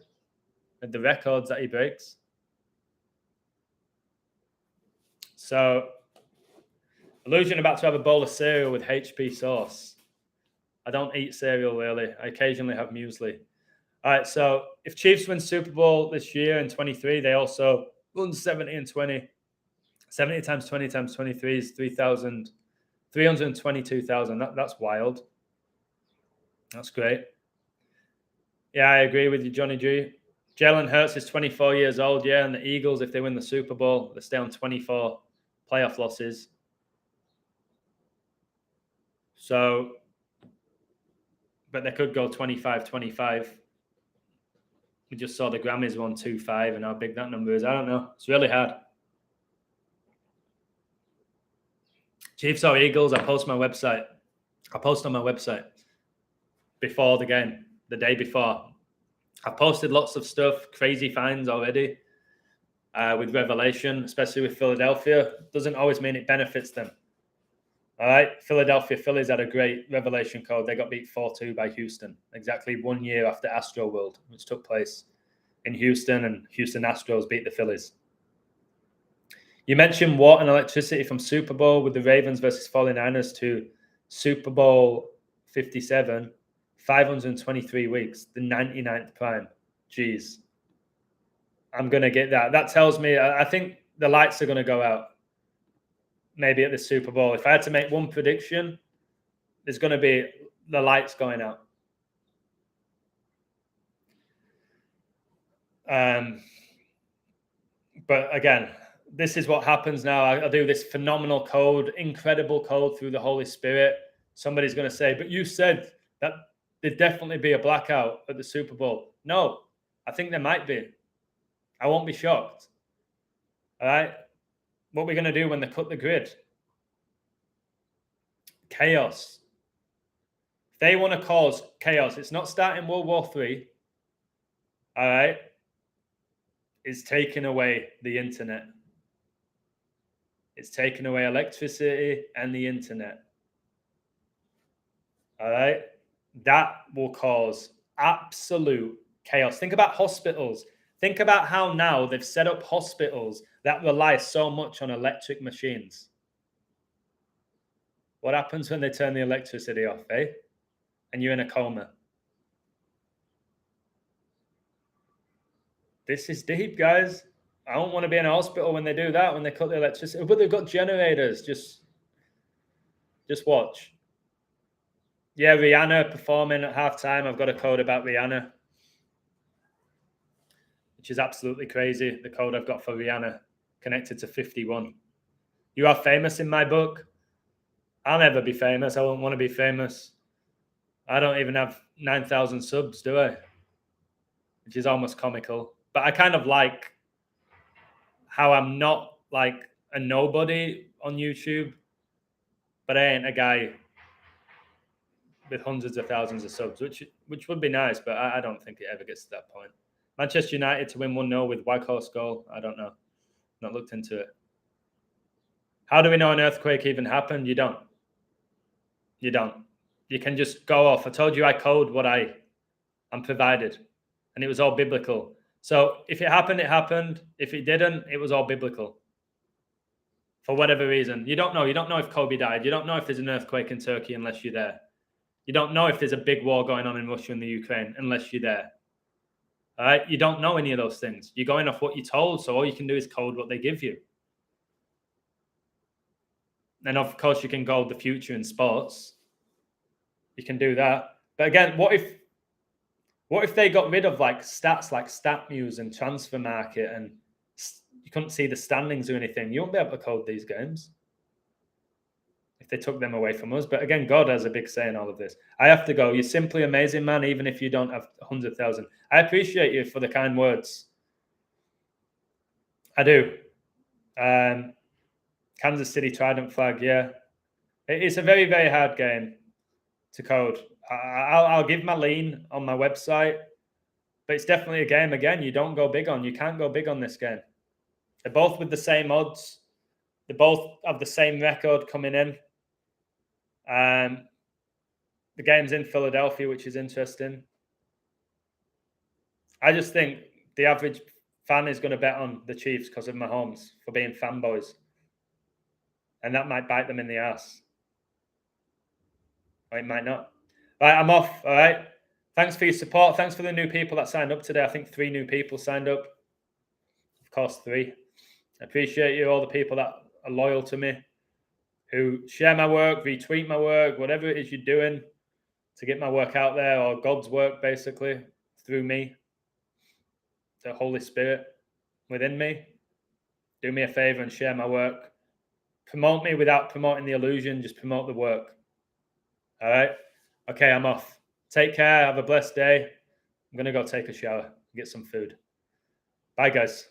and the records that he breaks. So, Illusion about to have a bowl of cereal with HP sauce. I don't eat cereal, really. I occasionally have muesli. All right, so if Chiefs win Super Bowl this year in 23, they also run 70 and 20. 70 times 20 times 23 is 322,000. That's wild. That's great. Yeah, I agree with you, Johnny G. Jalen Hurts is 24 years old, yeah, and the Eagles, if they win the Super Bowl, they stay on 24 playoff losses. So, but they could go 25-25. We just saw the Grammys 125 and how big that number is. I don't know. It's really hard. Chiefs or Eagles, I post on my website before the game, the day before. I've posted lots of stuff, crazy finds already with Revelation, especially with Philadelphia. Doesn't always mean it benefits them. All right, Philadelphia Phillies had a great Revelation code. They got beat 4-2 by Houston, exactly 1 year after Astro World, which took place in Houston, and Houston Astros beat the Phillies. You mentioned Watt and electricity from Super Bowl with the Ravens versus 49ers to Super Bowl 57, 523 weeks, the 99th prime. Jeez. I'm going to get that. That tells me, I think the lights are going to go out. Maybe at the Super Bowl. If I had to make one prediction, there's going to be the lights going out. But again, this is what happens now. I do this phenomenal code, incredible code through the Holy Spirit. Somebody's going to say, but you said that there'd definitely be a blackout at the Super Bowl. No, I think there might be. I won't be shocked. All right? What we're going to do when they cut the grid? Chaos. If they want to cause chaos, it's not starting World War III. All right? It's taking away the internet. It's taking away electricity and the internet. All right? That will cause absolute chaos. Think about hospitals. Think about how now they've set up hospitals that rely so much on electric machines. What happens when they turn the electricity off, eh? And you're in a coma. This is deep, guys. I don't want to be in a hospital when they do that, when they cut the electricity. But they've got generators. Just watch. Yeah, Rihanna performing at halftime. I've got a code about Rihanna, which is absolutely crazy. The code I've got for Rihanna connected to 51. You are famous in my book. I'll never be famous. I won't want to be famous. I don't even have 9,000 subs, do I? Which is almost comical. But I kind of like how I'm not like a nobody on YouTube, but I ain't a guy with hundreds of thousands of subs, which would be nice, but I don't think it ever gets to that point. Manchester United to win 1-0 with Weghorst goal. I don't know. Not looked into it. How do we know an earthquake even happened? You don't. You don't. You can just go off. I told you I code what I'm provided, and it was all biblical. So if it happened, it happened. If it didn't, it was all biblical. For whatever reason. You don't know. You don't know if Kobe died. You don't know if there's an earthquake in Turkey unless you're there. You don't know if there's a big war going on in Russia and the Ukraine unless you're there. All right? You don't know any of those things. You're going off what you're told, so all you can do is code what they give you. And of course, you can code the future in sports. You can do that. But again, what if they got rid of like stats like StatMuse and Transfer Market and you couldn't see the standings or anything? You won't be able to code these games if they took them away from us. But again, God has a big say in all of this. I have to go. You're simply amazing, man, even if you don't have 100,000. I appreciate you for the kind words. I do. Kansas City Trident flag, yeah. It's a very, very hard game to code. I'll give my lean on my website, but it's definitely a game, again, you don't go big on. You can't go big on this game. They're both with the same odds. They both have the same record coming in. The game's in Philadelphia, which is interesting. I just think the average fan is going to bet on the Chiefs because of Mahomes for being fanboys. And that might bite them in the ass. Or it might not. All right, I'm off. All right. Thanks for your support. Thanks for the new people that signed up today. I think 3 new people signed up. Of course, 3. I appreciate you, all the people that are loyal to me, who share my work, retweet my work, whatever it is you're doing to get my work out there, or God's work, basically, through me, the Holy Spirit within me. Do me a favor and share my work. Promote me without promoting the illusion. Just promote the work. All right? Okay, I'm off. Take care. Have a blessed day. I'm going to go take a shower and get some food. Bye, guys.